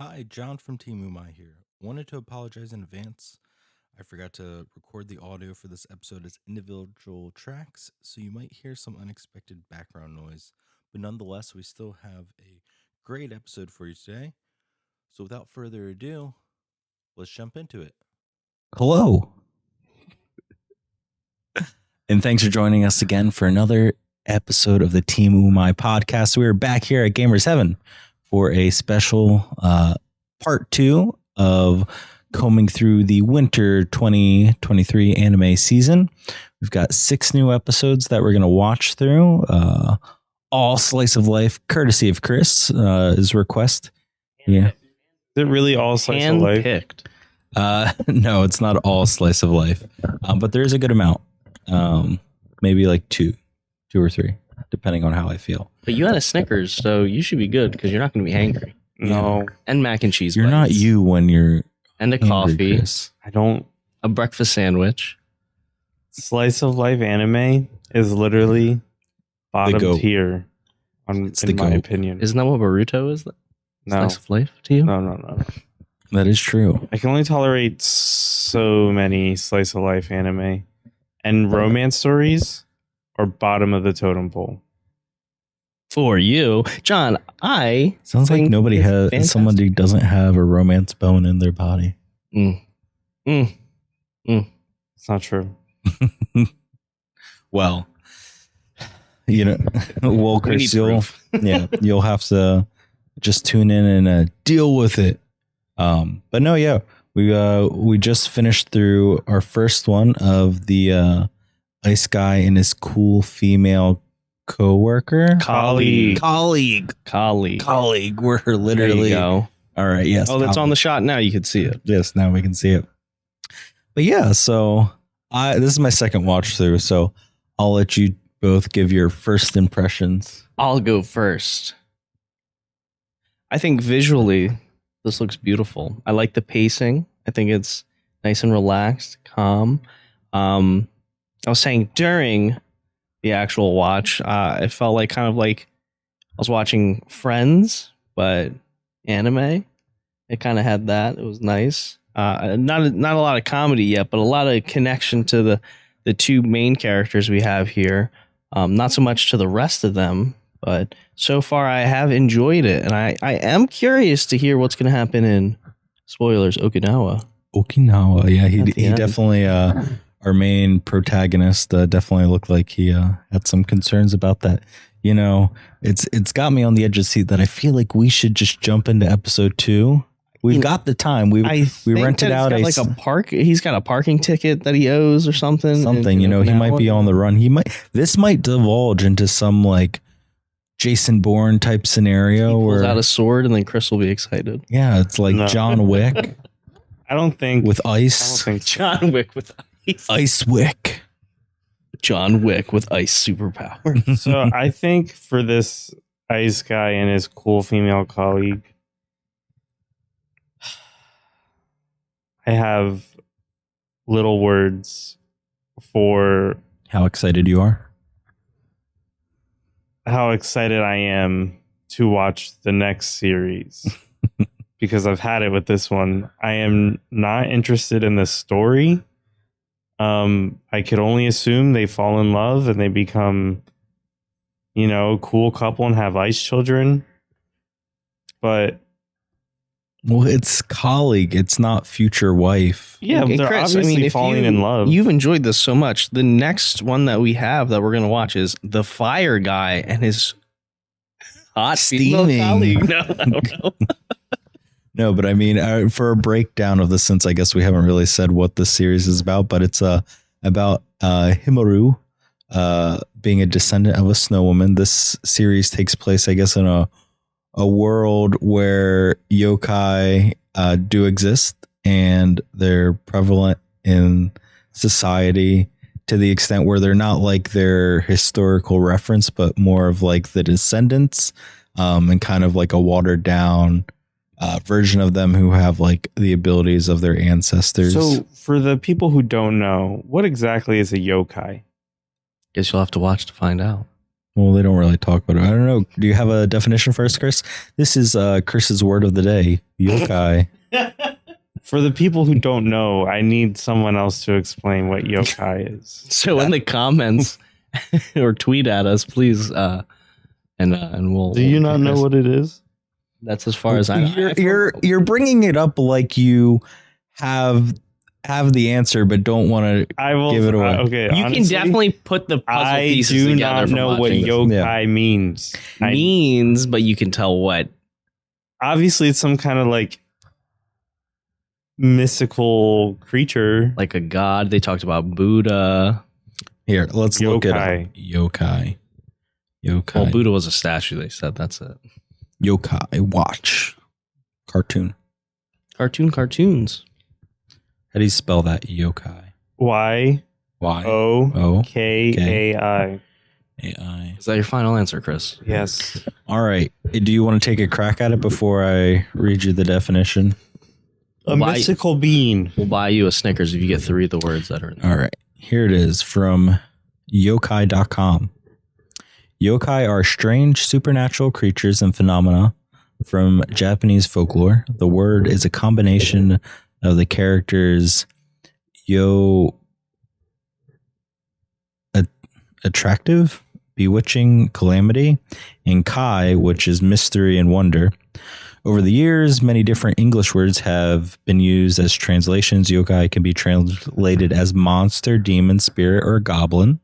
Hi, John from Team Umai here. Wanted to apologize in advance. I forgot to record the audio for this episode as individual tracks, so you might hear some unexpected background noise. But nonetheless, we still have a great episode for you today. So without further ado, let's jump into it. Hello. And thanks for joining us again for another episode of the Team Umai podcast. We are back here at Gamers Heaven for a special part 2 of combing through the winter 2023 anime season. We've got 6 new episodes that we're going to watch through. All slice of life, courtesy of Chris, his request. Yeah. Is it really all slice of life? Picked. No, it's not all slice of life, but there is a good amount. Maybe like two or three, depending on how I feel. But you had a Snickers, so you should be good because you're not going to be hangry. No, And mac and cheese. You're not bites. you when you're And a angry, coffee, Chris. I don't. a breakfast sandwich. Slice of life anime is literally bottom goat. tier, It's in the my goat. opinion. Isn't that what Boruto is? No, Slice of life to you? no. That is true. I can only tolerate so many slice of life anime, and romance stories are bottom of the totem pole. For you, John, I Sounds like think nobody it's has fantastic. somebody doesn't have a romance bone in their body. It's not true. Well, you know, well, We need Chris, you'll proof. you'll have to just tune in and deal with it. But no, yeah, we just finished through our first one of the ice guy and his cool female coworker. Colleague. Colleague. We're There literally you go. all right. Yes. Oh, that's on the shot now. You can see it. Yes, now we can see it. But yeah, so this is my second watch through, so I'll let you both give your first impressions. I'll go first. I think visually, this looks beautiful. I like the pacing. I think it's nice and relaxed, calm. I was saying during the actual watch, it felt like kind of like I was watching Friends, but anime. It kind of had that. It was nice. Not a lot of comedy yet, but a lot of connection to the two main characters we have here. Not so much to the rest of them, but so far I have enjoyed it, and I am curious to hear what's going to happen in spoilers Okinawa. Okinawa, yeah, At the he end. definitely our main protagonist definitely looked like he had some concerns about that. You know, it's got me on the edge of the seat that I feel like we should just jump into episode 2. We've got the time. We rented out like a park. He's got a parking ticket that he owes or something. something. You know, he might be on the run. This might divulge into some like Jason Bourne type scenario He pulls where out a sword, and then Chris will be excited. yeah, it's like No. John Wick I don't think with I don't ice. think John Wick with ice. Ice Wick. John Wick with ice superpower. so. I think for this ice guy and his cool female colleague, I have little words for How excited you are. how excited I am to watch the next series because I've had it with this one. I am not interested in the story. I could only assume they fall in love and they become, a cool couple and have ice children. But Well, it's colleague. It's not future wife. yeah, Okay, they're Chris, obviously if falling in love. You've enjoyed this so much. The next one that we have that we're going to watch is The Fire Guy and his hot female Steaming. colleague. No, I don't know. No, but I mean, for a breakdown of this, since I guess we haven't really said what the series is about, but it's about Himaru being a descendant of a snow woman. This series takes place, I guess, in a world where yokai do exist and they're prevalent in society to the extent where they're not like their historical reference, but more of like the descendants and kind of like a watered down version of them who have like the abilities of their ancestors. So, for the people who don't know, what exactly is a yokai? Guess you'll have to watch to find out. Well, they don't really talk about it. I don't know. Do you have a definition first, Chris? This is Chris's word of the day. Yokai. For the people who don't know, I need someone else to explain what yokai is. So in the comments or tweet at us, please, and we'll. Do you not know what it is? That's as far as I know. You're bringing it up like you have the answer, but don't want to give it away. Okay, You honestly, can definitely put the puzzle pieces I do together. not from know what watching this. yokai means. Means, but you can tell what. Obviously, it's some kind of like mystical creature. Like a god. They talked about Buddha. Here, let's look at Yokai. Yokai. Well, Buddha was a statue, they said. That's it. Yokai. Watch. Cartoon. Cartoons. How do you spell that? Yokai. Y Y O K A I. AI. Is that your final answer, Chris? Yes. All right. Do you want to take a crack at it before I read you the definition? A Why- mystical being. We'll buy you a Snickers if you get 3 of the words that are in there. All right. Here it is from yokai.com. Yokai are strange supernatural creatures and phenomena from Japanese folklore. The word is a combination of the characters attractive, bewitching, calamity, and kai, which is mystery and wonder. Over the years, many different English words have been used as translations. Yokai can be translated as monster, demon, spirit, or goblin.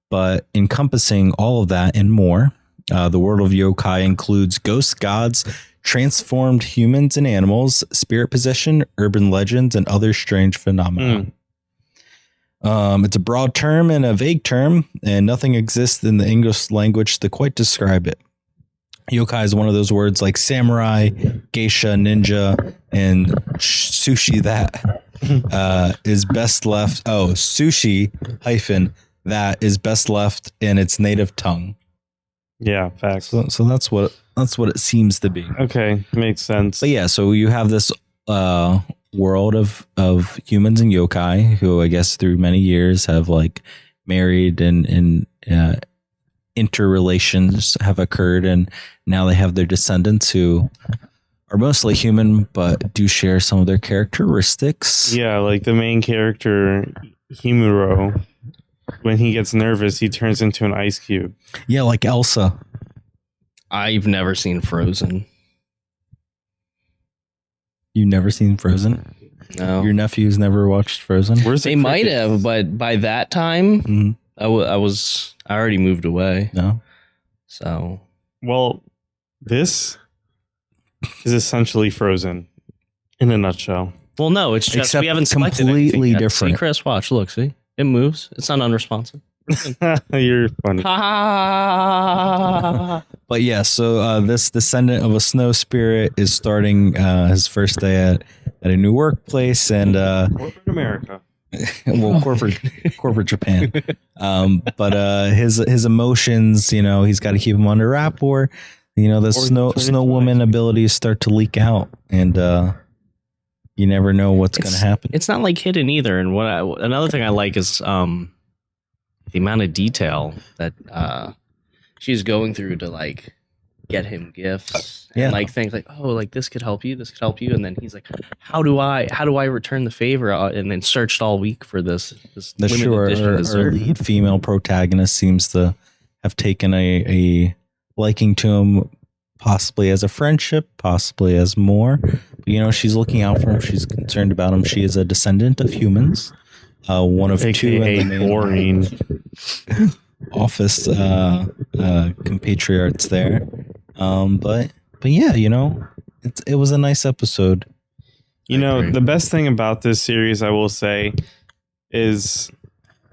But encompassing all of that and more, the world of yokai includes ghosts, gods, transformed humans and animals, spirit possession, urban legends, and other strange phenomena. It's a broad term and a vague term, and nothing exists in the English language to quite describe it. Yokai is one of those words like samurai, geisha, ninja, and sushi that is best left. Oh, sushi - that is best left in its native tongue. Yeah, facts. So that's what it seems to be. Okay, makes sense. But yeah, so you have this world of humans and yokai who I guess through many years have like married and interrelations have occurred, and now they have their descendants who are mostly human but do share some of their characteristics. Yeah, like the main character, Himuro, when he gets nervous, he turns into an ice cube. Yeah, like Elsa. I've never seen Frozen. You've never seen Frozen? No. Your nephew's never watched Frozen? Where's the They might crickets? have, but by that time, Mhm. I already moved away. No. So Well, this is essentially Frozen in a nutshell. well, no, it's just Except we haven't selected completely anything yet. different. See, Chris, watch, look, see, it moves. It's not unresponsive. You're funny. But yeah, so this descendant of a snow spirit is starting his first day at a new workplace, and Corporate America. well, corporate Japan. But his emotions, he's got to keep them under wrap, or the snow woman abilities start to leak out, and you never know what's going to happen. It's not like hidden either. And another thing I like is the amount of detail that she's going through to like get him gifts. Yeah. And like things like, oh, like this could help you, and then he's like, how do I return the favor? And then searched all week for this The limited sure edition our dessert. lead female protagonist seems to have taken a liking to him, possibly as a friendship, possibly as more. But, she's looking out for him. She's concerned about him. She is a descendant of humans. One of two in the main boring. office compatriots there. But yeah, it was a nice episode. agree. The best thing about this series, I will say, is,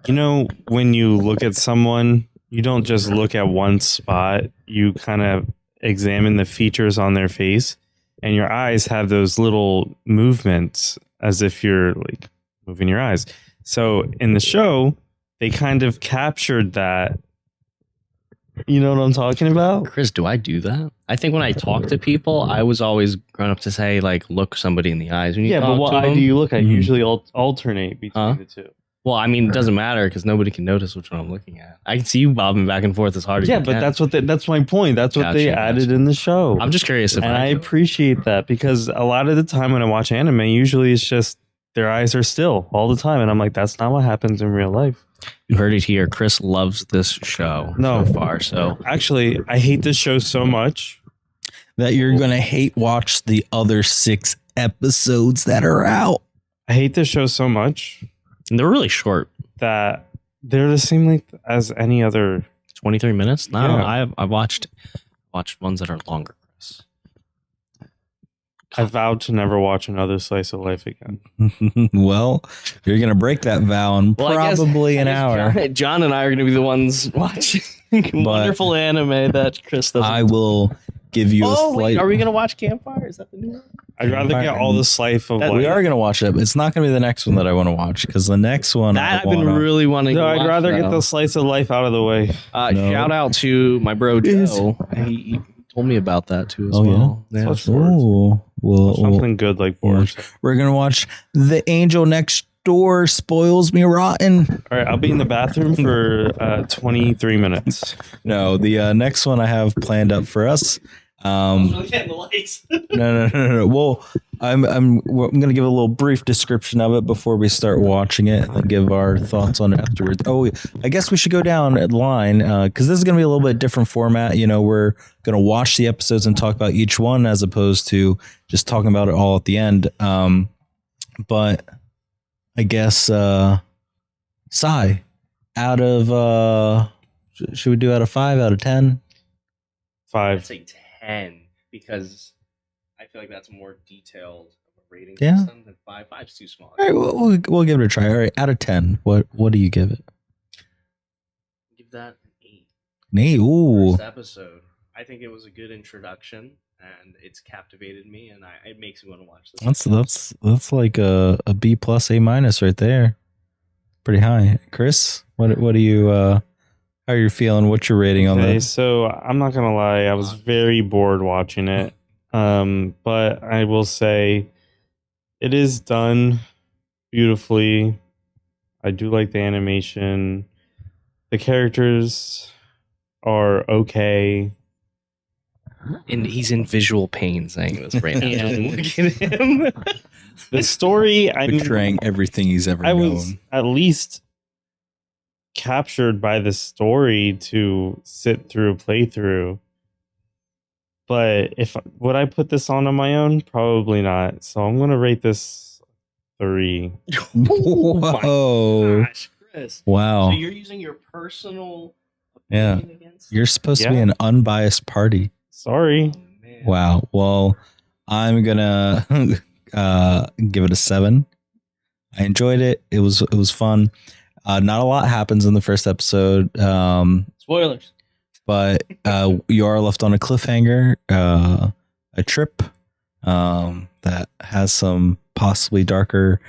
when you look at someone, you don't just look at one spot. You kind of examine the features on their face, and your eyes have those little movements as if you're like moving your eyes. So in the show, they kind of captured that. You know what I'm talking about? Chris, do I do that? I think when I talk to people, I was always grown up to say like, look somebody in the eyes when you Yeah, talk but what to eye them. do you look at? Mhm. Usually alternate between Huh? the two. Well, I mean, it doesn't matter because nobody can notice which one I'm looking at. I can see you bobbing back and forth as hard as you Yeah, but can. that's my point. That's what they Gotcha, added gotcha. in the show. I'm just curious if and I appreciate that because a lot of the time when I watch anime, usually it's just their eyes are still all the time. And I'm like, that's not what happens in real life. you heard it here. Chris loves this show No. so far. So Actually, I hate this show so much. That you're gonna hate watch the other 6 episodes that are out. I hate this show so much and they're really short. that they're the same length as any other. 23 minutes? No, Yeah. I've watched ones that are longer, Chris. I vowed to never watch another slice of life again. Well, you're gonna break that vow in probably an hour. John and I are going to be the ones watching wonderful anime that Chris doesn't. I will give you a Oh, slight. wait, are we going to watch Campfire? Is that the new one? I'd rather get all the slice of life. We are gonna watch it. But it's not gonna be the next one that I want to watch because the next one That I've been really wanting No, to I'd watch. rather get the slice of life out of the way. No. Shout out to my bro Joe. He told me about that too as Oh, yeah? well. What's Oh, well, something good like Boris. we're gonna watch The Angel Next Door Spoils Me Rotten. All right, I'll be in the bathroom for 23 minutes. No, the next one I have planned up for us. the lights. No. Well, I'm gonna give a little brief description of it before we start watching it and then give our thoughts on it afterwards. Oh, I guess we should go down a line because this is gonna be a little bit different format. You know, we're gonna watch the episodes and talk about each one as opposed to just talking about it all at the end. But I guess Sai, out of should we do out of 5, out of 10? 5. I'd say 10 because I feel like that's more detailed of a rating Yeah. system than 5. 5's too small. All right, we'll give it a try. All right, out of 10, what do you give it? Give that an 8. Nate, ooh, First episode. I think it was a good introduction and it's captivated me and it makes me want to watch this. that's like a B plus A minus right there. Pretty high. Chris, what do you how are you feeling? What's your rating on Okay, this? so I'm not gonna lie, I was very bored watching it. But I will say it is done beautifully. I do like the animation. The characters are okay. And he's in visual pain saying this right now. Look at him. The story, Betraying everything he's ever I known. was at least captured by the story to sit through a playthrough. But would I put this on my own? Probably not. So I'm gonna rate this 3. Whoa. Gosh, Chris. Wow. So you're using your personal Yeah. opinion against You're supposed to be Yeah. an unbiased party. Sorry. Oh, man. Wow. Well, I'm gonna give it a 7. I enjoyed it. It was fun. Not a lot happens in the first episode. Spoilers. But you are left on a cliffhanger, a trip that has some possibly darker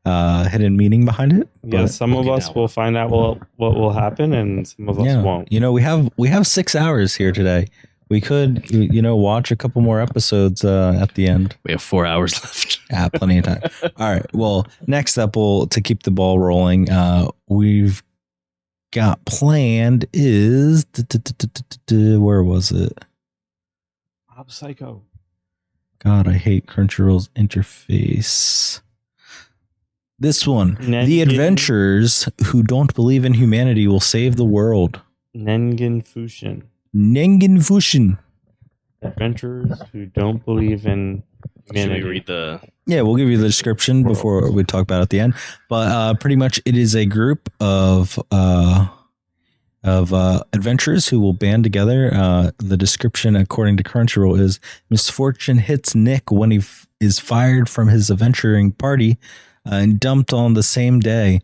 hidden meaning behind it. Yeah, But, some of we'll get us that will find out what will happen, and some of us yeah, won't. you know, we have 6 hours here today. We could, watch a couple more episodes at the end. We have 4 hours left. Yeah, plenty of time. All right. Well, next up, to keep the ball rolling, we've got planned is where was it? Mob Psycho. God, I hate Crunchyroll's interface. This one, Ningen. the adventurers who don't believe in humanity will save the world. Ningen Fushin. Ningen Fushin. Adventurers who don't believe in Should we humanity. read the... Yeah, we'll give you the description before we talk about it at the end. But pretty much, it is a group of adventurers who will band together. The description, according to Crunchyroll, is misfortune hits Nick when he is fired from his adventuring party and dumped on the same day.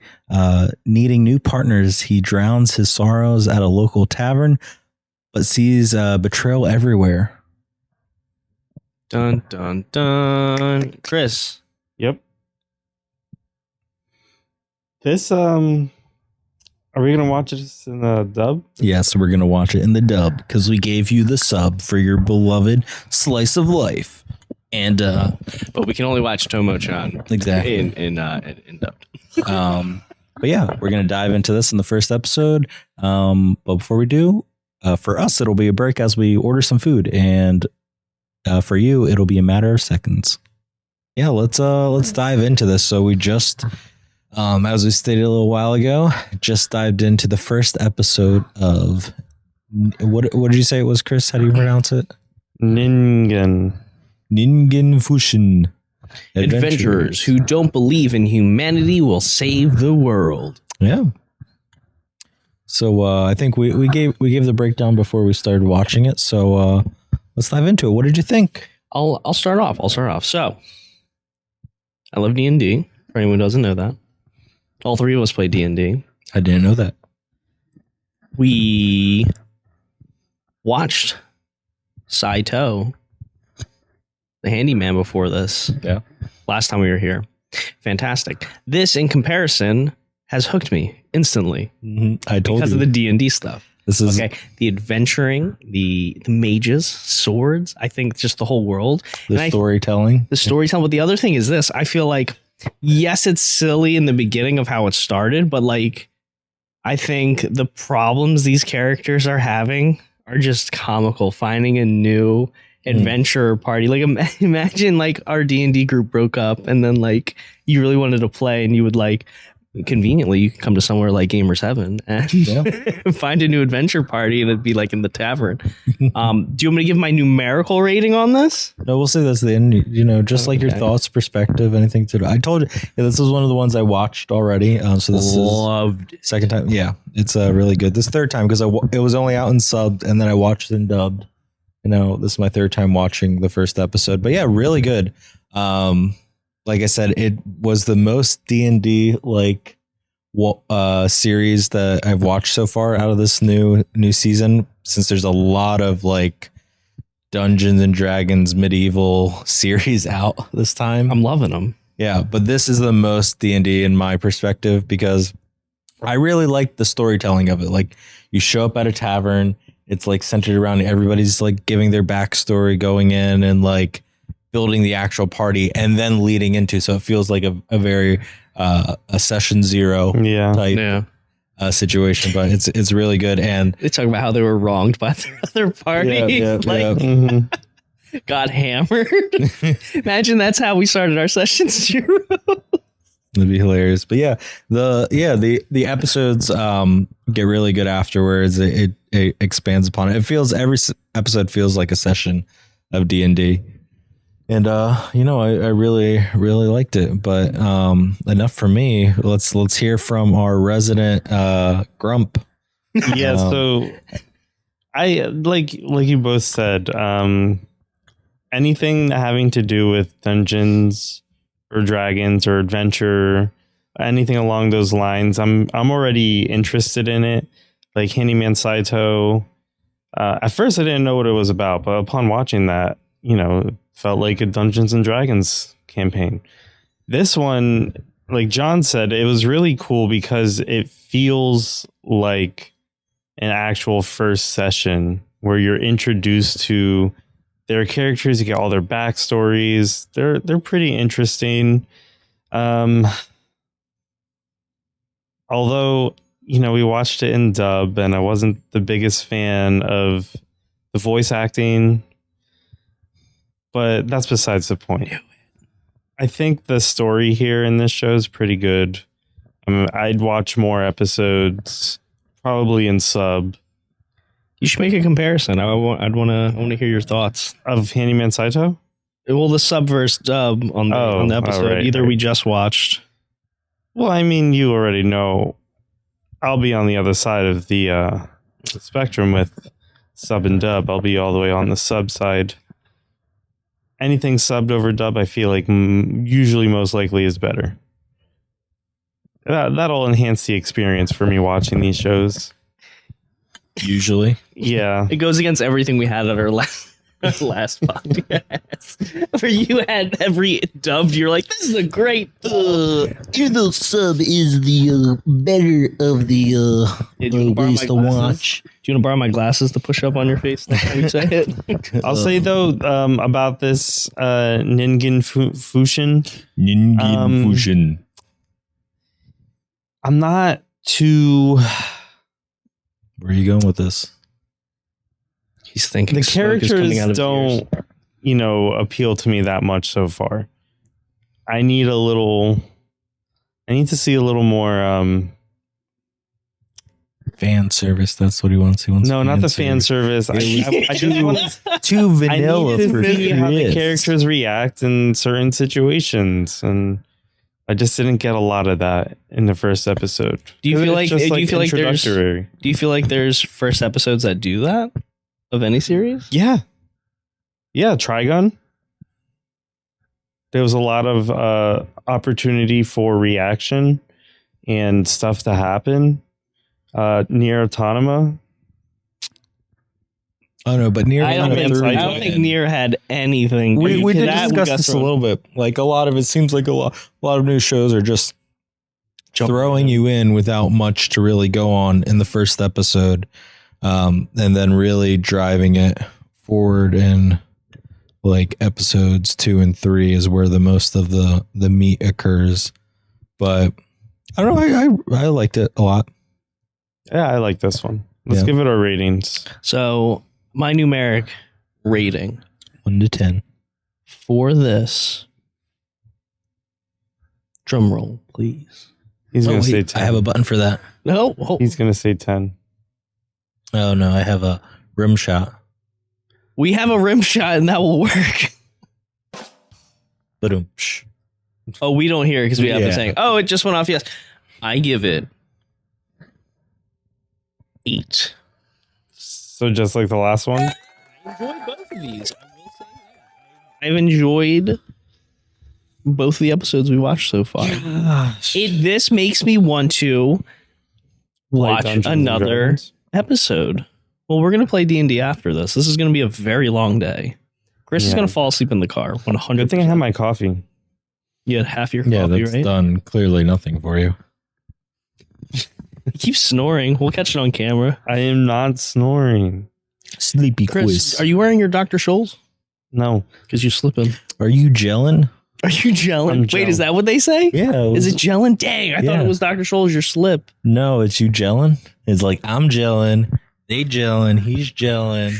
Needing new partners, he drowns his sorrows at a local tavern, but sees betrayal everywhere. Dun, dun, dun. Chris. Yep. This are we gonna watch this in the dub? Yes, we're going to watch it in the dub because we gave you the sub for your beloved slice of life. And But we can only watch Tomo-chan exactly. in dubbed. But yeah, we're going to dive into this in the first episode. But before we do, for us, it'll be a break as we order some food. And for you, it'll be a matter of seconds. Yeah, let's dive into this. So we just, as we stated a little while ago, just dived into the first episode of what did you say it was, Chris? How do you pronounce it? Ningen. Ningen Fushin. Adventurers who don't believe in humanity will save the world. Yeah. So I think we gave the breakdown before we started watching it. So let's dive into it. What did you think? I'll start off. So I love D&D. For anyone who doesn't know that, all three of us play D&D. I didn't know that. We watched Saito, the handyman, before this. Yeah. Last time we were here. Fantastic. This, in comparison, has hooked me instantly. I told because you. of the D&D stuff. This is okay. The adventuring, the mages, swords. I think just the whole world. the storytelling. The storytelling. But the other thing is this. I feel like, yes, it's silly in the beginning of how it started, but like, I think the problems these characters are having are just comical. Finding a new adventure party. Like imagine like our D&D group broke up and then like you really wanted to play and you would like conveniently you could come to somewhere like Gamers Heaven and find a new adventure party and it'd be like in the tavern. Do you want me to give my numerical rating on this? No, we'll say this at the end. You know, just like your thoughts, perspective, anything to do. I told you this was one of the ones I watched already. So this Loved is second time. Yeah, it's really good. This third time because it was only out in subbed and then I watched it in dubbed. You know, this is my third time watching the first episode, but yeah, really good. Like I said, it was the most D&D like series that I've watched so far out of this new season. Since there's a lot of like Dungeons and Dragons medieval series out this time, I'm loving them. Yeah, but this is the most D&D in my perspective because I really like the storytelling of it. Like you show up at a tavern. It's like centered around everybody's like giving their backstory going in and like building the actual party and then leading into. So it feels like a very a session zero type situation, but it's really good. And they talk about how they were wronged by their other party. Got hammered. Imagine that's how we started our session zero. It'd be hilarious. But yeah, the episodes get really good afterwards. It expands upon it. It feels every episode feels like a session of D&D. And you know, I really liked it. But enough for me. Let's hear from our resident Grump. Yeah, so I like you both said, anything having to do with Dungeons or Dragons or adventure, anything along those lines, I'm already interested in it. Like Handyman Saito. At first I didn't know what it was about, but upon watching that, you know, it felt like a Dungeons and Dragons campaign. This one, like John said, it was really cool because it feels like an actual first session where you're introduced to their characters, you get all their backstories. They're pretty interesting. Although, you know, we watched it in dub and I wasn't the biggest fan of the voice acting, but that's besides the point. I think the story here in this show is pretty good. I'd watch more episodes, probably in sub. You should make a comparison. I want to hear your thoughts Of Handyman Saito? Well, the sub versus dub on the episode. right, Either right. we just watched. Well, I mean, you already know. I'll be on the other side of the spectrum with sub and dub. I'll be all the way on the sub side. Anything subbed over dub, I feel like usually most likely is better. That'll enhance the experience for me watching these shows. Usually. Yeah. It goes against everything we had at our last podcast. Where you had every dubbed, you're like, this is a great Even though sub is the better of the ways to watch. Do you want to borrow my glasses to push up on your face next time you say it? I'll say though, about this Ningen Fushin. Ningen Fushin. I'm not too. Where are you going with this? He's thinking The smoke is coming out characters of his ears. don't, appeal to me that much so far. I need to see a little more. Fan service. That's what he wants. He wants. No, not the fan service. I just want Too vanilla I need for to see how the Chris. characters react in certain situations, and I just didn't get a lot of that in the first episode. Do you feel It's like? just, Do you feel like there's? introductory? Do you feel like there's first episodes that do that of any series? Yeah, Trigun. There was a lot of opportunity for reaction and stuff to happen. Near Autonoma. Oh no, but Nier. I don't think Nier had anything. We did That discuss got this a thrown. little bit. Like a lot of it seems like a lot of new shows are just throwing you in without much to really go on in the first episode, and then really driving it forward in like episodes 2 and 3 is where the most of the meat occurs. But I don't know. I liked it a lot. Yeah, I like this one. Let's Yeah. give it our ratings. So my numeric rating 1 to 10. for this. Drum roll, please. He's gonna Oh, say wait, 10. I have a button for that. No, oh, He's gonna say 10. Oh no, I have a rim shot. we have a rim shot and that will work. Boom. Oh, we don't hear it because we have the Yeah. saying. Oh, it just went off. Yes, I give it 8. So just like the last one. I enjoyed both of these. I will say that. I've enjoyed both of the episodes we watched so far. This makes me want to watch Dungeons and another Dragons. episode. Well, we're gonna play D&D after this. This is gonna be a very long day. Chris is Yeah. gonna fall asleep in the car. 100. Good thing I have my coffee. You had half your Yeah, coffee, that's right? done clearly nothing for you. You keep snoring. We'll catch it on camera. I am not snoring. Sleepy Chris, quiz. are you wearing your Dr. Scholl's? No. Because you're slipping. Are you gelling? Are you gelling? I'm Wait, gelling. is that what they say? Yeah. Is it gelling? Dang, I thought Yeah. it was Dr. Scholl's your slip. No, it's you gelling. It's like I'm gelling, they gelling, he's gelling.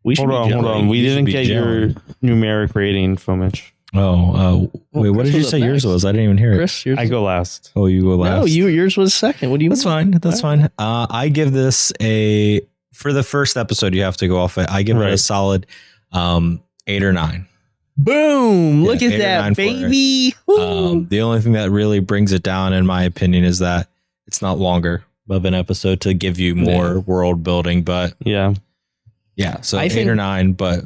We should Hold be on. gelling. We You should didn't be get your gelling. numeric rating, Fomich. Oh, wait, what Chris did you was say up yours next. was? I didn't even hear it. Chris, yours I go last. Oh, you go last. No, yours was second. What do you That's mean? fine. That's fine. I give this for the first episode. You have to go off it. I give it a Right. solid 8 or 9. Boom! Look Yeah, at 8 or 9 that, for it. baby. Woo. The only thing that really brings it down, in my opinion, is that it's not longer of an episode to give you more world building. But Yeah. yeah, so I 8 think- or 9. But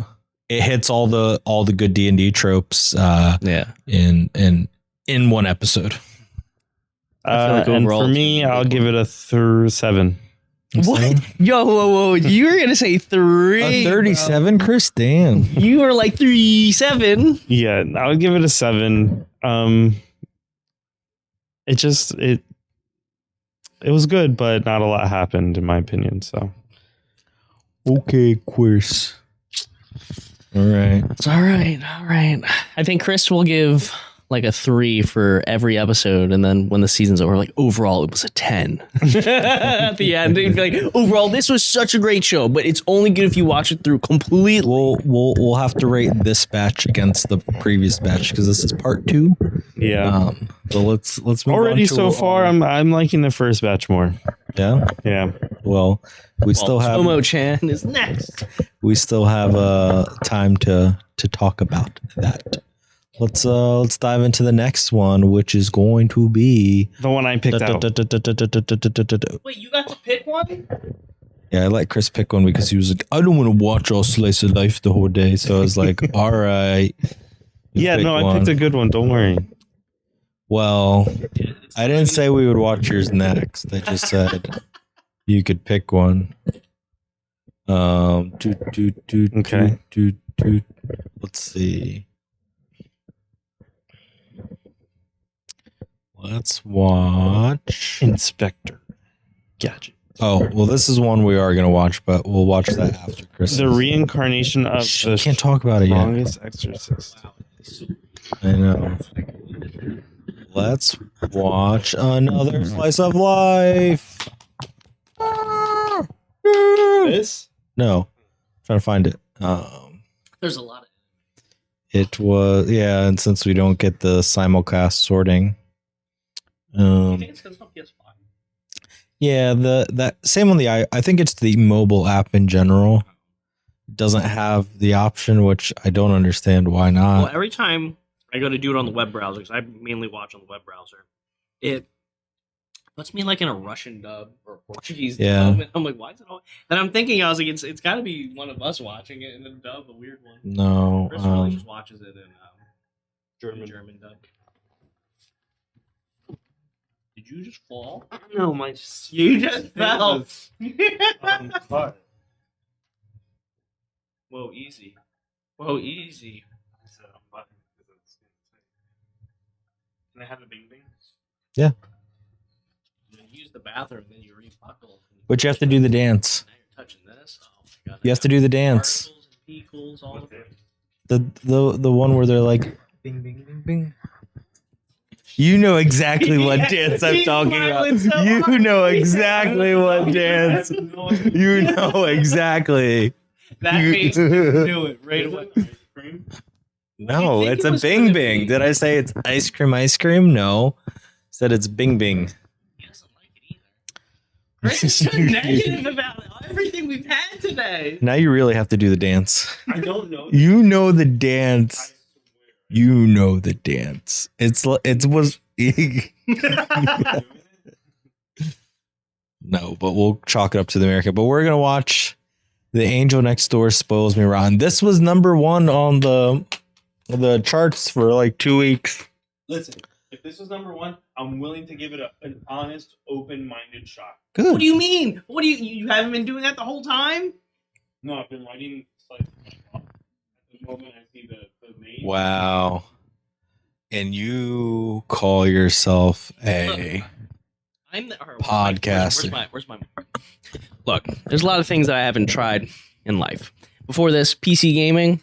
it hits all the good D&D tropes Yeah. in one episode. I feel like And overall for it's me, gonna be a I'll good give it a 7. What? Yo, whoa. You were gonna say 3. A 37, Chris? Damn. You were like 3-7. Yeah, I would give it a 7. It was good, but not a lot happened in my opinion. So Okay, Chris. All right. It's all right. All right. I think Chris will give like a 3 for every episode, and then when the season's over, like overall it was a 10. At the end, he'd be like, overall, this was such a great show, but it's only good if you watch it through completely. We'll have to rate this batch against the previous batch because this is part 2. yeah, So let's move already on to so far, I'm liking the first batch more. yeah. Yeah, Well, we still have Tomo-chan is next. time to talk about that. Let's dive into the next one, which is going to be the one I picked out. Wait, you got to pick one? Yeah, I let Chris pick one because he was like, I don't want to watch all slice of life the whole day. So I was like, all right. Yeah, no, I picked a good one. Don't worry. Well, I didn't say we would watch yours next. I just said you could pick one. Okay. Let's see. Let's watch. Inspector Gadget. Oh, well, this is one we are going to watch, but we'll watch that after Christmas. The reincarnation of We the can't talk about it yet. strongest exorcist. I know. Let's watch another slice of life. This? No, I'm trying to find it. There's a lot of. It was and since we don't get the simulcast sorting, I think it's because it's on PS5. yeah, that same on the I think it's the mobile app in general. It doesn't have the option, which I don't understand why not. Well, every time I go to do it on the web browser, because I mainly watch on the web browser, it puts me like in a Russian dub or a Portuguese dub. And I'm like, why is it all? And I'm thinking, I was like, it's got to be one of us watching it in the dub, a weird one. No, Chris really just watches it in German dub. Did you just fall? No, my. You just fell. Whoa, easy. Whoa, easy. Can I have a bing bing? Yeah. You use the bathroom, then you rebuckle. But you have to do the dance. Now you're touching this. Oh my god. You have to do the dance. Particles and peacles, all of it. The one where they're like bing bing bing bing. You know exactly what dance I'm talking about. So you know exactly what dance. You know exactly. That face just knew it right away. No, it's a bing bing. Did I say it's ice cream? No. Said it's bing bing. He doesn't like it either. Chris is so negative about everything we've had today. Now you really have to do the dance. I don't know. You know the dance. You know the dance. It was no, but we'll chalk it up to the American. But we're gonna watch The Angel Next Door Spoils Me Rotten. This was number 1 on the charts for like 2 weeks. Listen, if this was number 1, I'm willing to give it an honest, open-minded shot. Good. What do you mean? What do you haven't been doing that the whole time? No, I've been writing like at the moment I see the main. Wow. And you call yourself a I'm the podcaster. Where's my Look, there's a lot of things that I haven't tried in life. Before this, PC gaming,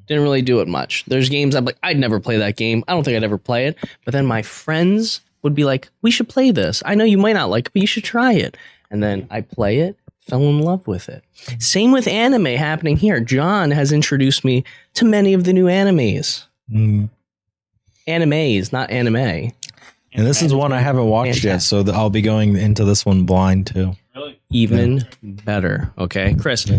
didn't really do it much. There's games I'm like, I'd never play that game. I don't think I'd ever play it. But then my friends would be like, we should play this. I know you might not like it, but you should try it. And then I play it, fell in love with it. Same with anime happening here. John has introduced me to many of the new animes. Animes, not anime. And this is one I haven't watched yet, so I'll be going into this one blind too. Really? Even better. Okay, Chris,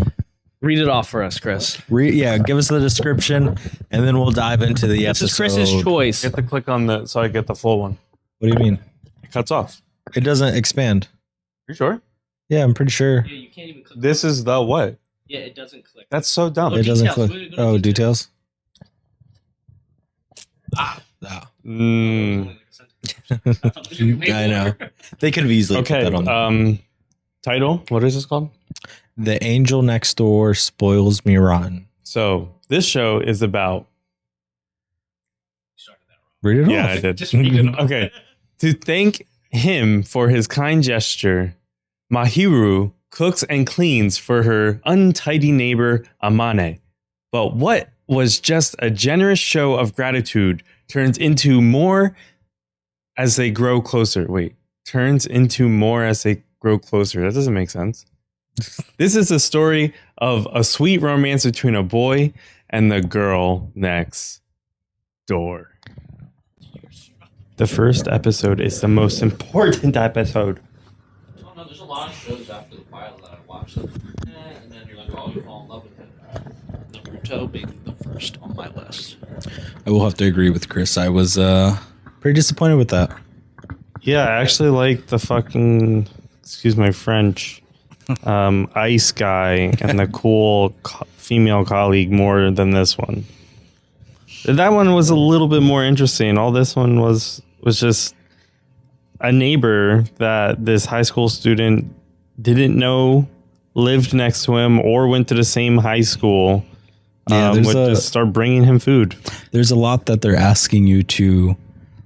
read it off for us, Chris. Give us the description, and then we'll dive into the This episode. is Chris's choice. You have to click on the so I get the full one. What do you mean? It cuts off. It doesn't expand. You sure? Yeah, I'm pretty sure. Yeah, you can't even click. This is the what? Yeah, it doesn't click. That's so dumb. Go It doesn't details. click. Go to Oh, details. details. Mm. I know. They could have easily Okay. put that on. Title. What is this called? The Angel Next Door Spoils Me Rotten. So this show is about. Read it Yeah, off. I did. Just read it off. Okay. To thank him for his kind gesture, Mahiru cooks and cleans for her untidy neighbor Amane. But what was just a generous show of gratitude turns into more as they grow closer. Turns into more as they grow closer. That doesn't make sense. This is a story of a sweet romance between a boy and the girl next door. The first episode is the most important episode. Oh, no, there's a lot of shows after the pilot that I watched them. And then you're like, oh, you fall in love with it. Naruto being the first on my list. I will have to agree with Chris. I was pretty disappointed with that. Yeah, I actually like the fucking, excuse my French, ice guy and the cool female colleague more than this one. That one was a little bit more interesting. All this one was just a neighbor that this high school student didn't know lived next to him or went to the same high school. Would just start bringing him food. There's a lot that they're asking you to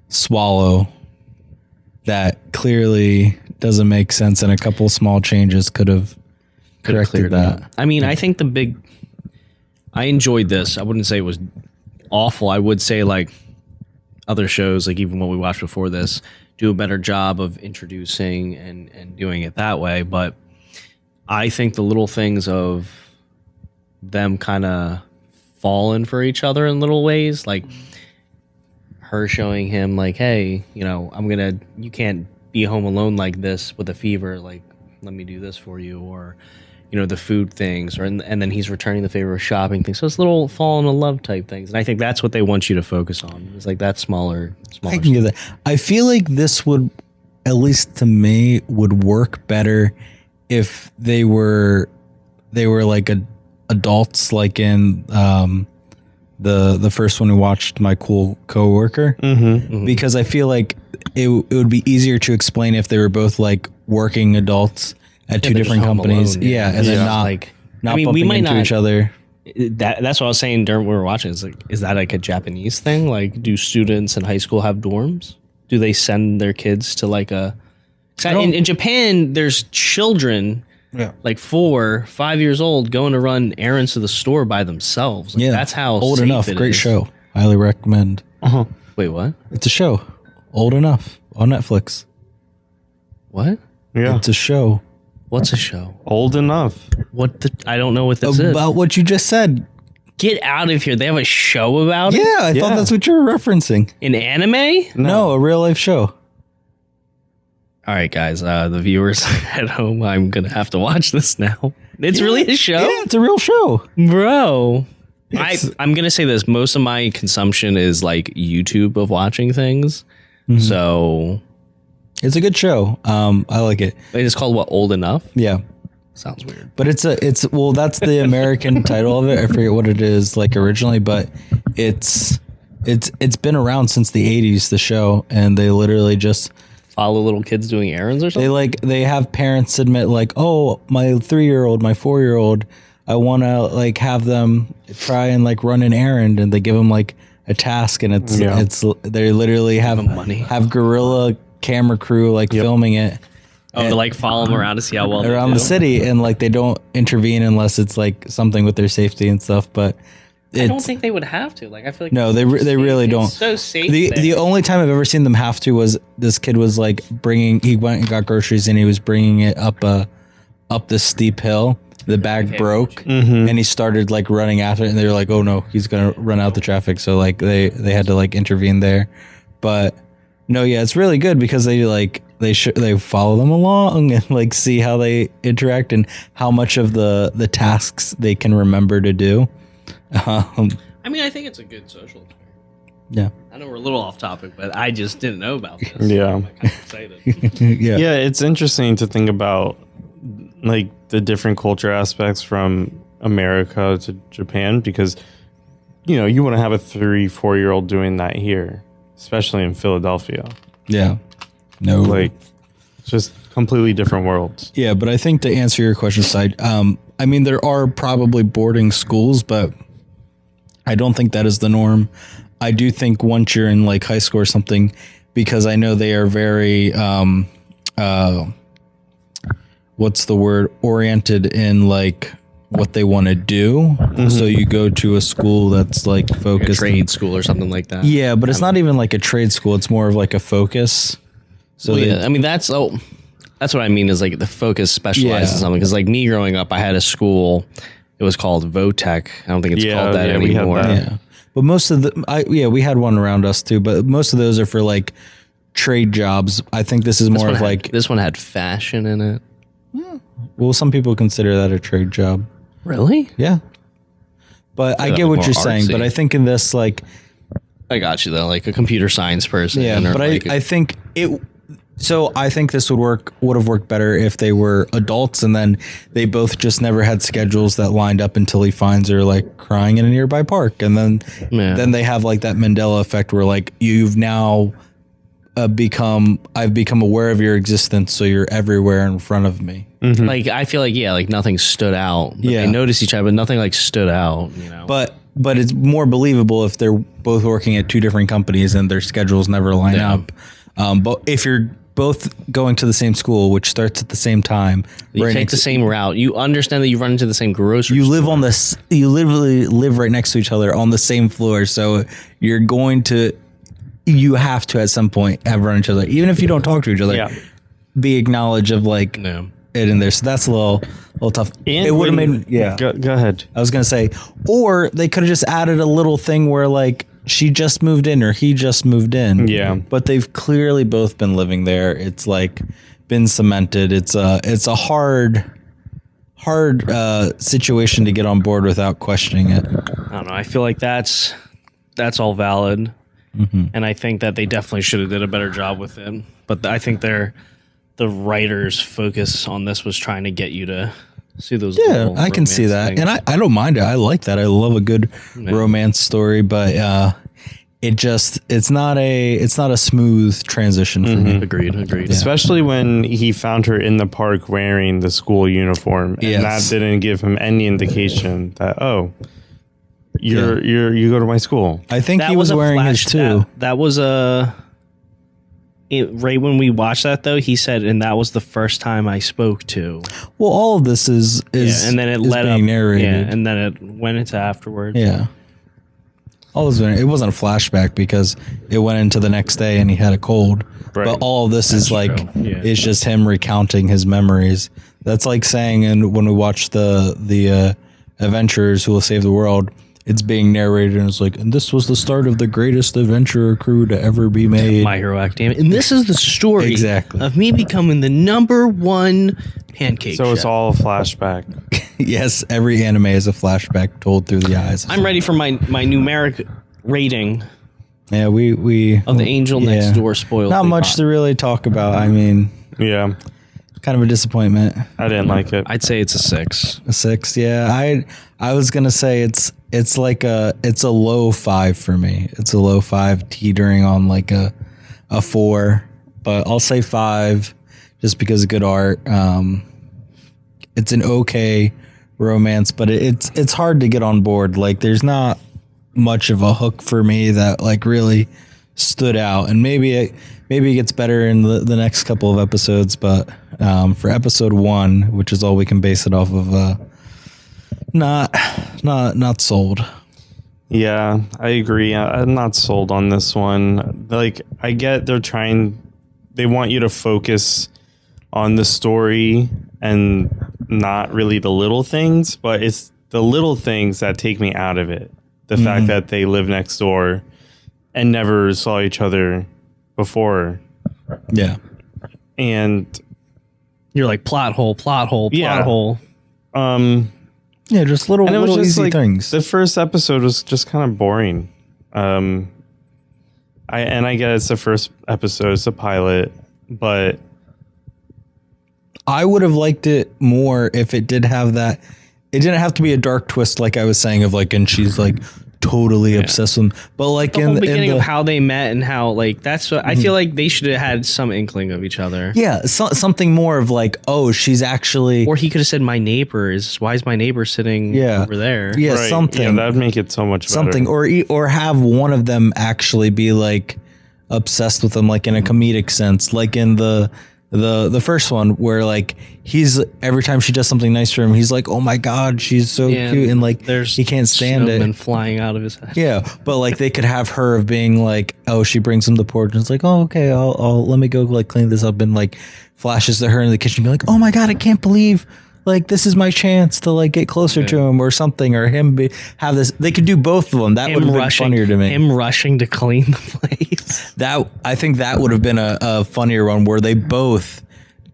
swallow that clearly doesn't make sense, and a couple small changes could have corrected that. I mean, I think I enjoyed this. I wouldn't say it was awful. I would say, like, other shows, like even what we watched before this, do a better job of introducing and doing it that way. But I think the little things of them kind of falling for each other in little ways, like her showing him like, hey, you know, you can't be home alone like this with a fever, like let me do this for you, or you know, the food things, or and then he's returning the favor of shopping things. So it's little falling in love type things, and I think that's what they want you to focus on. It's like that smaller. I can get that. I feel like this would, at least to me, would work better if they were like adults, like in the first one we watched, My Cool Coworker, because I feel like it would be easier to explain if they were both like working adults at two different companies, alone, and then not like not bumping into each other. That's what I was saying during when we were watching. Is that like a Japanese thing? Like, do students in high school have dorms? Do they send their kids to like a? In Japan, there's children, like 4, 5 years old, going to run errands to the store by themselves. Like, that's how Old safe Enough. it Great is. show. Highly recommend. Wait, what? It's a show. Old Enough on Netflix. What? Yeah. It's a show. What's a show? Old Enough. I don't know what this is. About what you just said. Get out of here. They have a show about it? Yeah, I thought that's what you were referencing. An anime? No, a real life show. All right, guys, the viewers at home, I'm going to have to watch this now. It's really a show? Yeah, it's a real show. Bro. I'm going to say this. Most of my consumption is like YouTube of watching things. So it's a good show. I like it. it's called what? Old Enough? Yeah. Sounds weird. But it's that's the American title of it. I forget what it is like originally, but it's been around since the 80s, the show, and they literally just Follow little kids doing errands or something? they have parents admit like, "Oh, my 3-year-old, my 4-year-old, I want to like have them try and like run an errand," and they give them like a task, and it's they literally have guerrilla camera crew like filming it. To like follow them around to see how well they around do. the city, and like they don't intervene unless it's like something with their safety and stuff. But I don't think they would have to. Like I feel like no, they really don't. It's so safe. The only time I've ever seen them have to was this kid was like he went and got groceries and he was bringing it up this steep hill. The bag broke and he started like running after it, and they were like, "Oh no, he's gonna run out the traffic." So like they had to like intervene there. But no, yeah, it's really good because they follow them along and like see how they interact and how much of the tasks they can remember to do. I mean, I think it's a good social experience. Yeah. I know we're a little off topic, but I just didn't know about this. Yeah. I'm kind of excited. Yeah, it's interesting to think about like the different culture aspects from America to Japan, because you want to have a 3-4-year-old doing that here, especially in Philadelphia. Yeah. No. Like, it's just completely different worlds. Yeah, but I think to answer your question, side, I mean, there are probably boarding schools, but I don't think that is the norm. I do think once you're in like high school or something, because I know they are very, what's the word, oriented in like what they want to do. So you go to a school that's like focused, Like a trade school or something like that. Yeah, but it's not even like a trade school. It's more of like a focus. So Well, I mean, that's what I mean is like the focus specializes in something. Because like me growing up, I had a school. It was called Votech. I don't think it's called that we had anymore. that. Yeah, but most of we had one around us too. But most of those are for like trade jobs. I think this is more of like This one had fashion in it. well, some people consider that a trade job. Really? Yeah, but I that get like what more you're saying. artsy. But I think in this like I got you though, like a computer science person. yeah, or but like I think it. So I think this would have worked better if they were adults and then they both just never had schedules that lined up until he finds her like crying in a nearby park, and then they have like that Mandela effect where like you've now I've become aware of your existence, so you're everywhere in front of me. like I feel like like nothing stood out. But they noticed each other, but nothing like stood out. But it's more believable if they're both working at two different companies and their schedules never line up. But if you're both going to the same school, which starts at the same time, You take the same route. You understand that you run into the same grocery you store. live on this. You literally live right next to each other on the same floor, so you're going to you have to at some point have run each other, even if you don't talk to each other. Yeah. Be acknowledge of like No. it in there. So that's a little tough. And it would have when- made Go ahead. I was gonna say, or they could have just added a little thing where like she just moved in or he just moved in. Yeah. But they've clearly both been living there. It's like been cemented. It's a hard situation to get on board without questioning it. I don't know. I feel like that's all valid, and I think that they definitely should have did a better job with it. But I think the writers' focus on this was trying to get you to see those. Yeah, little I can see romance that, things. and I don't mind it. I like that. I love a good romance story, but it's not a smooth transition for me. Agreed. Especially when he found her in the park wearing the school uniform, and Yes. that didn't give him any indication that you go to my school. I think That he was a wearing his flash- too. That was right when we watched that though. He said, and that was the first time I spoke to. Well, all of this is And then it is led being up. narrated. Yeah, and then it went into afterwards. Yeah. All this, it wasn't a flashback because it went into the next day and he had a cold. Right. But all of this is like, Yeah. it's just him recounting his memories. That's like saying, and when we watch the adventurers who will save the world, it's being narrated and it's like, and this was the start of the greatest adventurer crew to ever be made. My Hero Academia. And this is the story Exactly. of me becoming the #1 pancake So it's chef. all a flashback. Yes, every anime is a flashback told through the eyes. I'm ready for my numeric rating Yeah, we of the Angel Next Door spoiled. Not much to really talk about. I mean, Yeah, kind of a disappointment. I didn't like it. I'd say it's a 6. A 6, yeah. I was gonna say it's like a low 5 for me. It's a low 5 teetering on like a 4, but I'll say 5 just because of good art. It's an okay romance, but it's hard to get on board. Like there's not much of a hook for me that like really stood out, and maybe it gets better in the next couple of episodes, but for episode 1, which is all we can base it off of, not sold. Yeah, I agree. I'm not sold on this one. Like, I get they want you to focus on the story and not really the little things, but it's the little things that take me out of it. The fact that they live next door and never saw each other before. Yeah. And You're like plot hole, plot Yeah. hole. Yeah, just little and it was just easy like things. the first episode was just kind of boring. I get it's the first episode, it's a pilot, but I would have liked it more if it did have that. It didn't have to be a dark twist, like I was saying, of like, and she's like totally obsessed with him. But like The in whole the beginning of how they met and how like that's what I feel like they should have had some inkling of each other. yeah, something more of like, oh, she's actually Or he could have said, "My neighbor is. Why is my neighbor sitting Yeah. over there?" yeah right, something yeah, that'd make it so much better. something or have one of them actually be like obsessed with him, like in a comedic sense, like in the first one where like he's every time she does something nice for him, he's like, oh my god, she's so Yeah, cute, and like There's he can't stand snowmen it. flying out of his head. Yeah, but like they could have her of being like, oh, she brings him the porch and it's like, oh, okay, I'll let me go like clean this up, and like flashes to her in the kitchen, be like, oh my god, I can't believe like this is my chance to like get closer to him or something, or him have this. They could do both of them. That would have been funnier to me. Him rushing to clean the place. That I think that would have been a funnier one where they both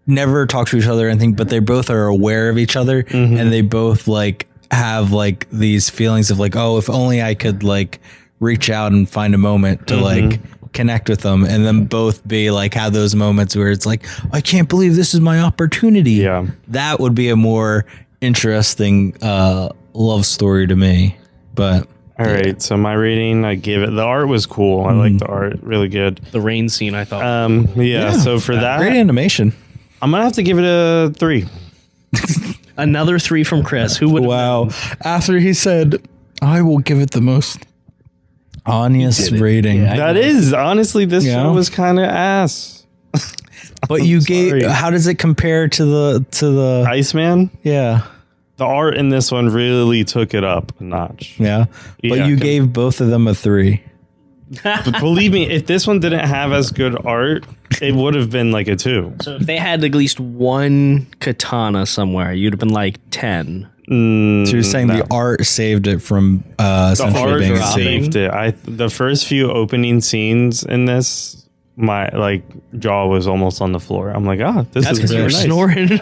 never talk to each other or anything, but they both are aware of each other, and they both like have like these feelings of like, oh, if only I could like reach out and find a moment to like connect with them, and then both be like have those moments where it's like, I can't believe this is my opportunity. Yeah. That would be a more interesting love story to me. But All right, so my rating, I gave it. The art was cool. I like the art, really good. The rain scene, I thought. Yeah. So for that, great animation. I'm gonna have to give it a 3. Another 3 from Chris. Who would? Wow. After he said, I will give it the most honest rating. Yeah. That is honestly, this Yeah. show was kind of ass. But you sorry. gave, how does it compare to the, Iceman, yeah. the art in this one really took it up a notch. Yeah. But Yeah, you com- gave both of them a 3. But believe me, if this one didn't have as good art, it would have been like a 2. So if they had at least one katana somewhere, you'd have been like 10. So you're saying the art saved it from The essentially art being saved it. The first few opening scenes in this, my jaw was almost on the floor. I'm like, this That's is because you very were nice. snoring.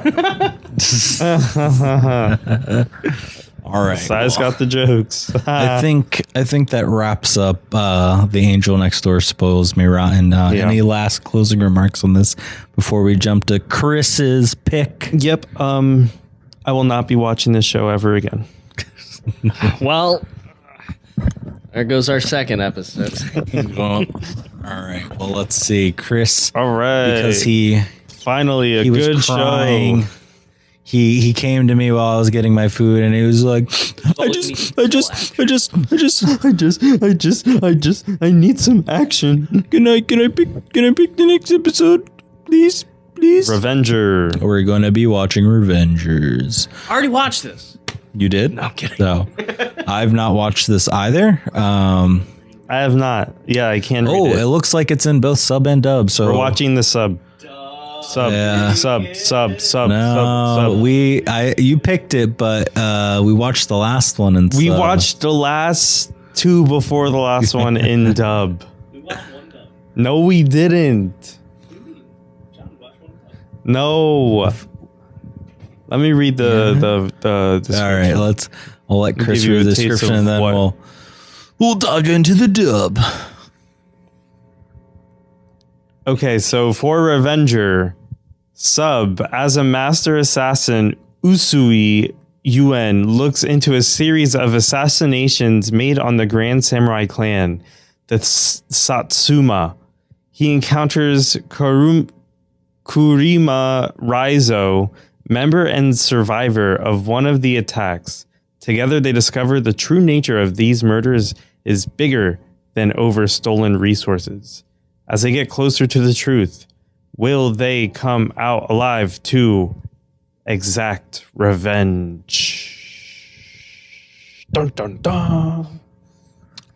All right. Size got the jokes. I think that wraps up the Angel Next Door spoils me rotten. Any last closing remarks on this before we jump to Chris's pick? Yep. I will not be watching this show ever again. Well, there goes our second episode. All right. Well, let's see, Chris. All right. Because he finally a was good crying. show. He came to me while I was getting my food, and he was like, I need some action. Can I pick the next episode, please? Revenger. We're going to be watching Revengers. I already watched this. You did? No, I'm kidding. So, I've not watched this either. I have not. Yeah, I can't read It looks like it's in both sub and dub. So we're watching the sub. Yeah. Sub. No, you picked it, but we watched the last one and we watched the last 2 before the last one in dub. We watched one dub. No, we didn't. No. Let me read the description. All right, I'll let Chris give you read the a taste description of and then what- we'll dive into the dub. Okay, so for Revenger, Sub, as a master assassin, Usui Yuen looks into a series of assassinations made on the Grand Samurai clan, the Satsuma. He encounters Kurima Raizo, member and survivor of one of the attacks. Together they discover the true nature of these murders is bigger than over stolen resources. As they get closer to the truth, will they come out alive to exact revenge? Dun dun dun.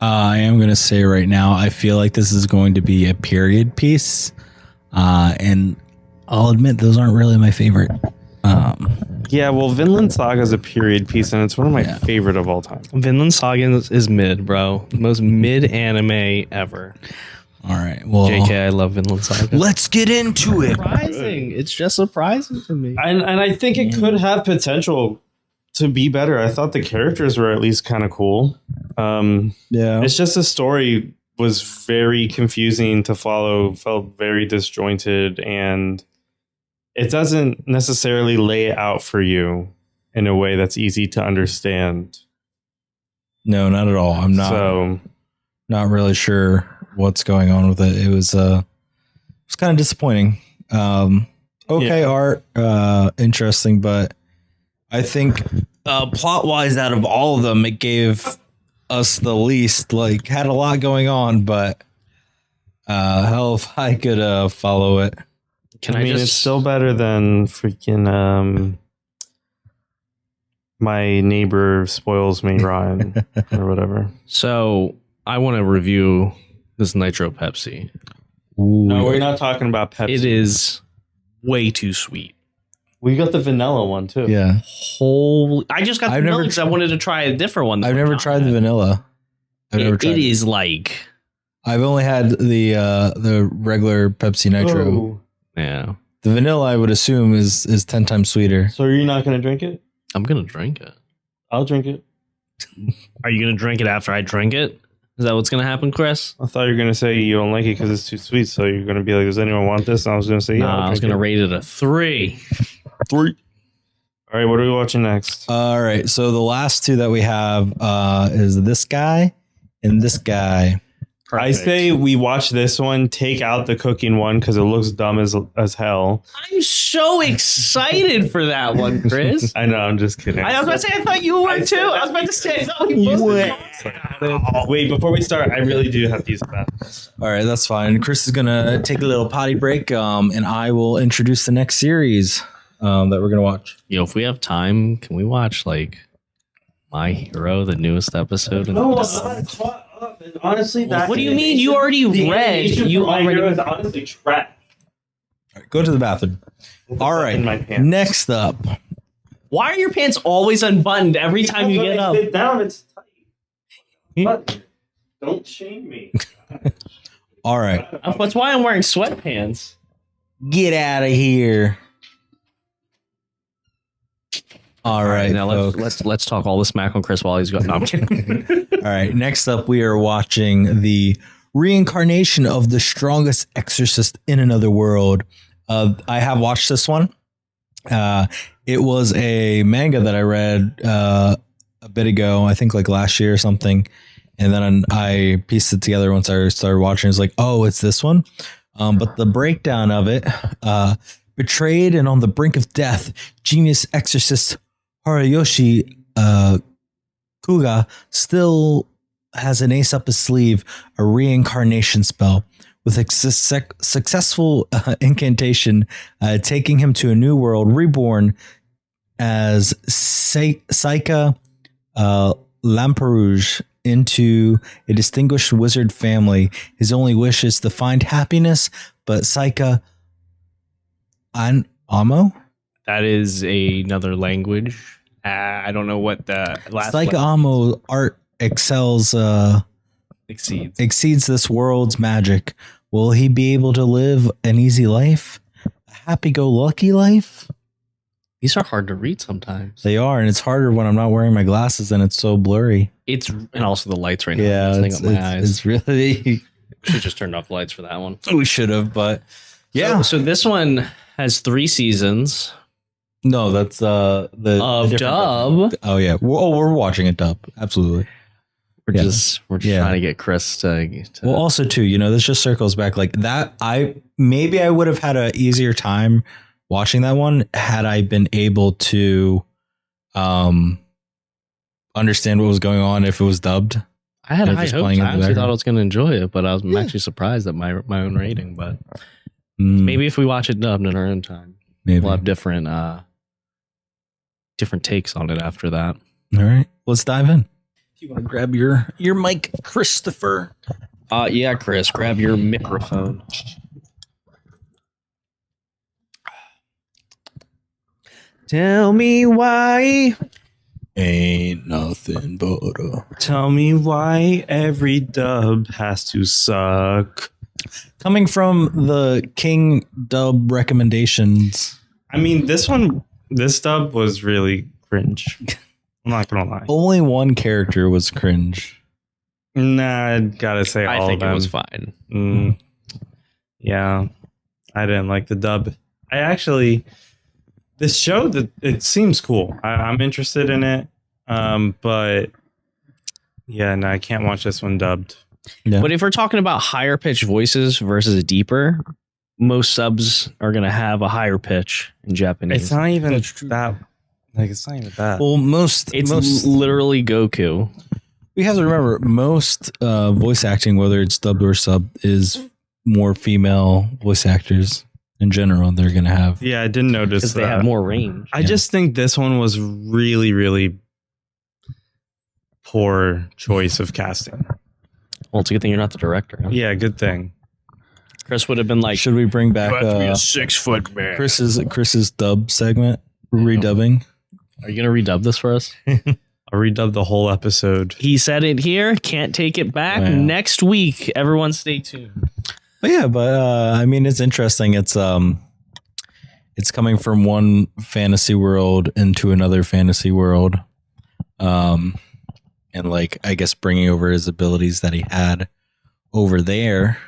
I am going to say right now, I feel like this is going to be a period piece. And I'll admit, those aren't really my favorite. Yeah, well, Vinland Saga is a period piece, and it's one of my favorite of all time. Vinland Saga is mid, bro. The most mid anime ever. All right. Well, JK, I love Vinland Saga. let's get into it. Surprising. It's just surprising to me. And I think it could have potential to be better. I thought the characters were at least kind of cool. Yeah. It's just the story was very confusing to follow, felt very disjointed, and it doesn't necessarily lay it out for you in a way that's easy to understand. No, not at all. I'm not really sure what's going on with it. It was kind of disappointing. Art, interesting, but I think plot wise, out of all of them, it gave us the least. Like, had a lot going on, but hell, if I could follow it. I mean, it's still better than freaking My Neighbor Spoils Me Ryan or whatever. So I want to review this Nitro Pepsi. Ooh. No, we're not talking about Pepsi. It is way too sweet. We got the vanilla one too. Yeah, Holy! I just got the vanilla because I wanted to try a different one. I've never tried the vanilla. It is like, I've only had the regular Pepsi Nitro. Oh. yeah. The vanilla, I would assume, is 10 times sweeter. So are you not going to drink it? I'm gonna drink it. I'll drink it. Are you gonna drink it after I drink it? Is that what's gonna happen, Chris? I thought you were going to say you don't like it because it's too sweet. So you're going to be like, does anyone want this? And I was going to say, yeah. Nah, I was gonna rate it a 3. 3. All right, what are we watching next? All right, so the last two that we have is this guy and this guy. I say we watch this one, take out the cooking one because it looks dumb as hell. I'm so excited for that one, Chris. I know, I'm just kidding. I was about to say, I thought you were too. I was about to say, oh, you were. Wait, before we start, I really do have to use the bathroom. All right, that's fine. Chris is gonna take a little potty break, and I will introduce the next series that we're gonna watch. Yo, if we have time, can we watch like My Hero, the newest episode? No, Honestly, that's What do you mean? You already read. You already. is honestly trash. All right, go to the bathroom. All right. In my pants. Next up. Why are your pants always unbuttoned every time you get up? Sit down, it's tight. But don't shame me. All right. That's why I'm wearing sweatpants. Get out of here. All right, now folks. let's talk all the smack on Chris while he's going. No, I'm kidding. All right. Next up, we are watching the reincarnation of the strongest exorcist in another world. I have watched this one. It was a manga that I read a bit ago, I think like last year or something. And then I pieced it together once I started watching. It's like, oh, it's this one. But the breakdown of it, betrayed and on the brink of death, genius exorcist Harayoshi Kuga still has an ace up his sleeve, a reincarnation spell with a successful incantation, taking him to a new world, reborn as Saika Lamperouge into a distinguished wizard family. His only wish is to find happiness, but Saika Amo? That is another language. I don't know what the last. Saika Amo art exceeds this world's magic. Will he be able to live an easy life? A happy-go-lucky life? These are hard to read sometimes. They are, and it's harder when I'm not wearing my glasses and it's so blurry. And also the lights right now. Yeah, It's my eyes. it's really... We should just turn off the lights for that one. We should have, but yeah. So this one has 3 seasons. No, that's the different Dub. Oh yeah. We're watching a dub. Absolutely. We're just trying to get Chris to Well, also too, this just circles back like that. I would have had an easier time watching that one had I been able to understand what was going on if it was dubbed. I had high just hopes. playing in I the actually thought I background. was going to enjoy it, but I'm actually surprised at my own rating. But maybe if we watch it dubbed in our own time, Maybe. we'll have different takes on it after that. All right, let's dive in. If you want to grab your mic, Christopher. Yeah, Chris, grab your microphone. Tell me why. Ain't nothing but a... Tell me why every dub has to suck. Coming from the King dub recommendations. I mean, this dub was really cringe. I'm not gonna lie. Only one character was cringe. Nah, I gotta say all I think of them. it was fine. Yeah, I didn't like the dub. This show that it seems cool. I'm interested in it. But yeah, no, I can't watch this one dubbed. Yeah. But if we're talking about higher pitch voices versus deeper, most subs are going to have a higher pitch in Japanese. It's not even that. Like, it's not even that. Well, It's literally Goku. we have to remember most voice acting, whether it's dubbed or sub, is more female voice actors in general. They're going to have. Yeah, I didn't notice Because that. they have more range. I just think this one was really, really poor choice of casting. Well, it's a good thing you're not the director. Huh? Yeah, good thing. Chris would have been like, Should we bring back 6-foot man. Chris's dub segment redubbing? Are you going to redub this for us? I'll redub the whole episode. He said it here. Can't take it back. Wow. Next week, everyone stay tuned. But yeah, I mean, it's interesting. It's coming from one fantasy world into another fantasy world, and like I guess bringing over his abilities that he had over there,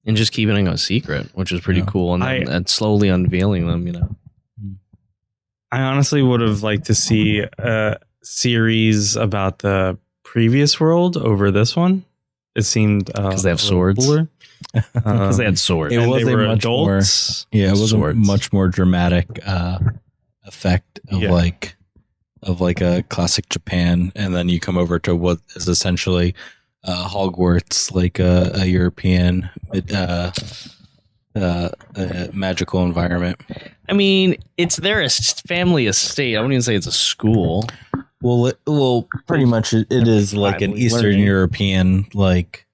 And just keeping it a secret, which is pretty Yeah. cool. And slowly unveiling them, I honestly would have liked to see a series about the previous world over this one. It seemed Because they have a little swords. cooler. Because they had swords. It And was they a were much adults. it was a Swords. much more dramatic effect of Yeah. like a classic Japan, and then you come over to what is essentially Hogwarts, like a European magical environment. I mean, it's their family estate. I wouldn't even say it's a school. Well, pretty much it is like an Finally Eastern learning. European, like.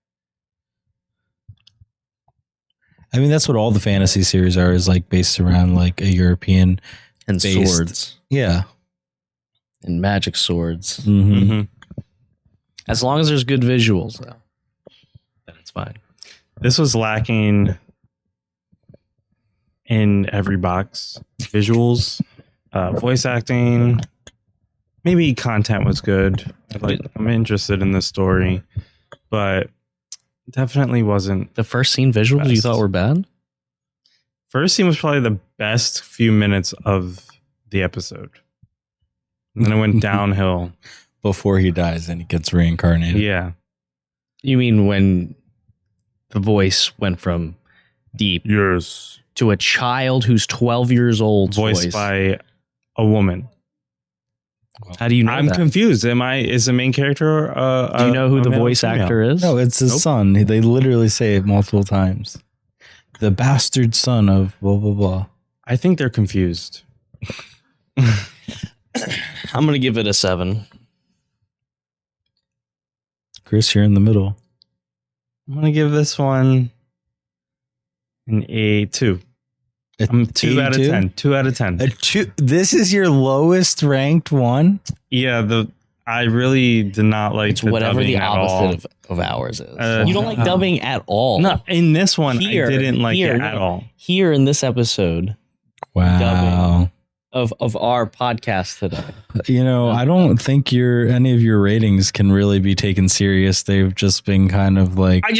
I mean, that's what all the fantasy series are, is like based around like a European And based- swords. Yeah. And magic swords. Mm-hmm. Mm-hmm. As long as there's good visuals, though, then it's fine. This was lacking in every box. Visuals, voice acting, maybe content was good. I'm interested in the story, but definitely wasn't. The first scene visuals you Best. thought were bad? First scene was probably the best few minutes of the episode. And then it went downhill. Before he dies and he gets reincarnated. Yeah. You mean when the voice went from deep Yes. to a child who's 12 years old Voiced voice? by a woman. How do you know I'm that? confused. Is the main character? Do you know who a the male or voice female? actor is? No, it's his Nope. son. They literally say it multiple times. The bastard son of blah, blah, blah. I think they're confused. I'm going to give it a 7. Chris, you're in the middle. I'm gonna give this one an A2. I'm 2 out of 10. 2 out of 10. A two. This is your lowest ranked one? Yeah, I really did not like It's the whatever dubbing the at all. opposite of ours is. Uh, You don't like dubbing at all. No, in this one, Here- I didn't like here, it no. at all. Here in this episode Wow. of our podcast today. You know, I don't think any of your ratings can really be taken serious. They've just been kind of like I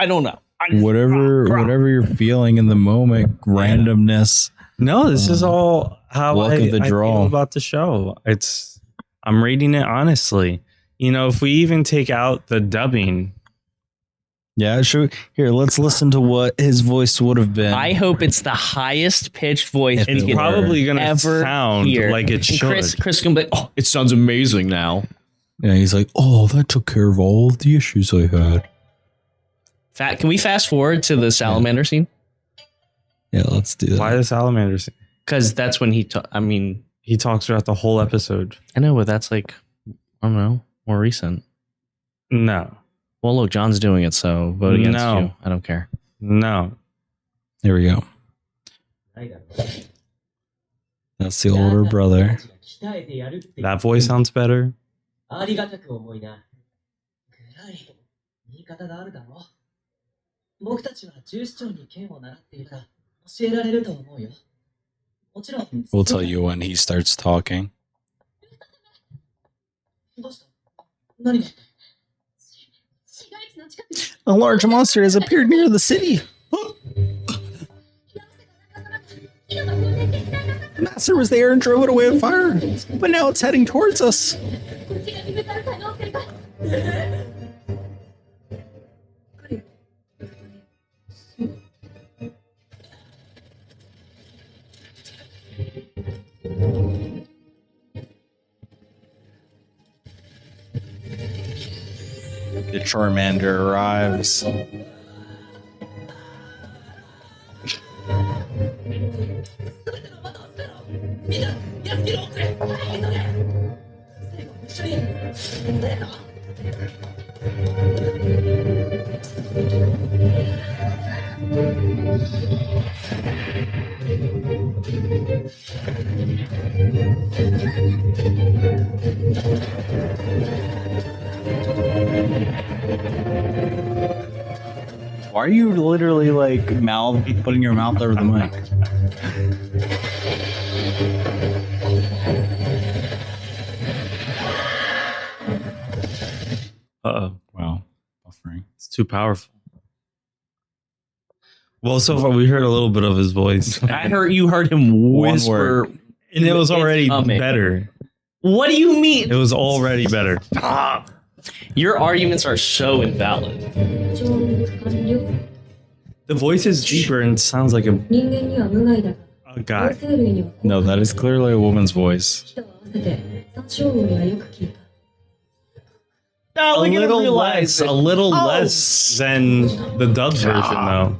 don't know. whatever you're feeling in the moment, randomness. No, this is all how Luck I, of the I draw. feel about the show. I'm rating it honestly. You know, if we even take out the dubbing, Yeah, sure. Here, let's listen to what his voice would have been. I hope it's the highest pitched voice If we it's could probably going to ever sound hear. like it And should. Chris can be like, oh, it sounds amazing now. Yeah, he's like, oh, that took care of all of the issues I had. Can we fast forward to the salamander scene? Yeah, let's do that. Why the salamander scene? Because that's when he He talks throughout the whole episode. I know, but that's like, I don't know, more recent. No, Well, look, John's doing it, so vote against No. you. I don't care. no. Here we go. That's the older brother. That voice sounds better. ありがたく思いな。ぐらい言い方があるだろう。僕たちは重視長に剣を習っているから教えられると思うよ。もちろん。 We'll tell you when he starts talking. どうした何が A large monster has appeared near the city. The master was there and drove it away with fire, but now it's heading towards us. The Charmander arrives. Why are you literally like putting your mouth over the mic? Uh-oh. Wow, buffering. It's too powerful. Well, so far we heard a little bit of his voice. You heard him One whisper. word. And it was It's already coming. better. What do you mean? It was already better. Stop. Your arguments are so invalid. The voice is deeper and sounds like a 人間には無害だが guy. 生類には No, that is clearly a woman's voice. 人と合わせて山椒魚にはよく聞いた No, we can realize a little less than the dub version, though.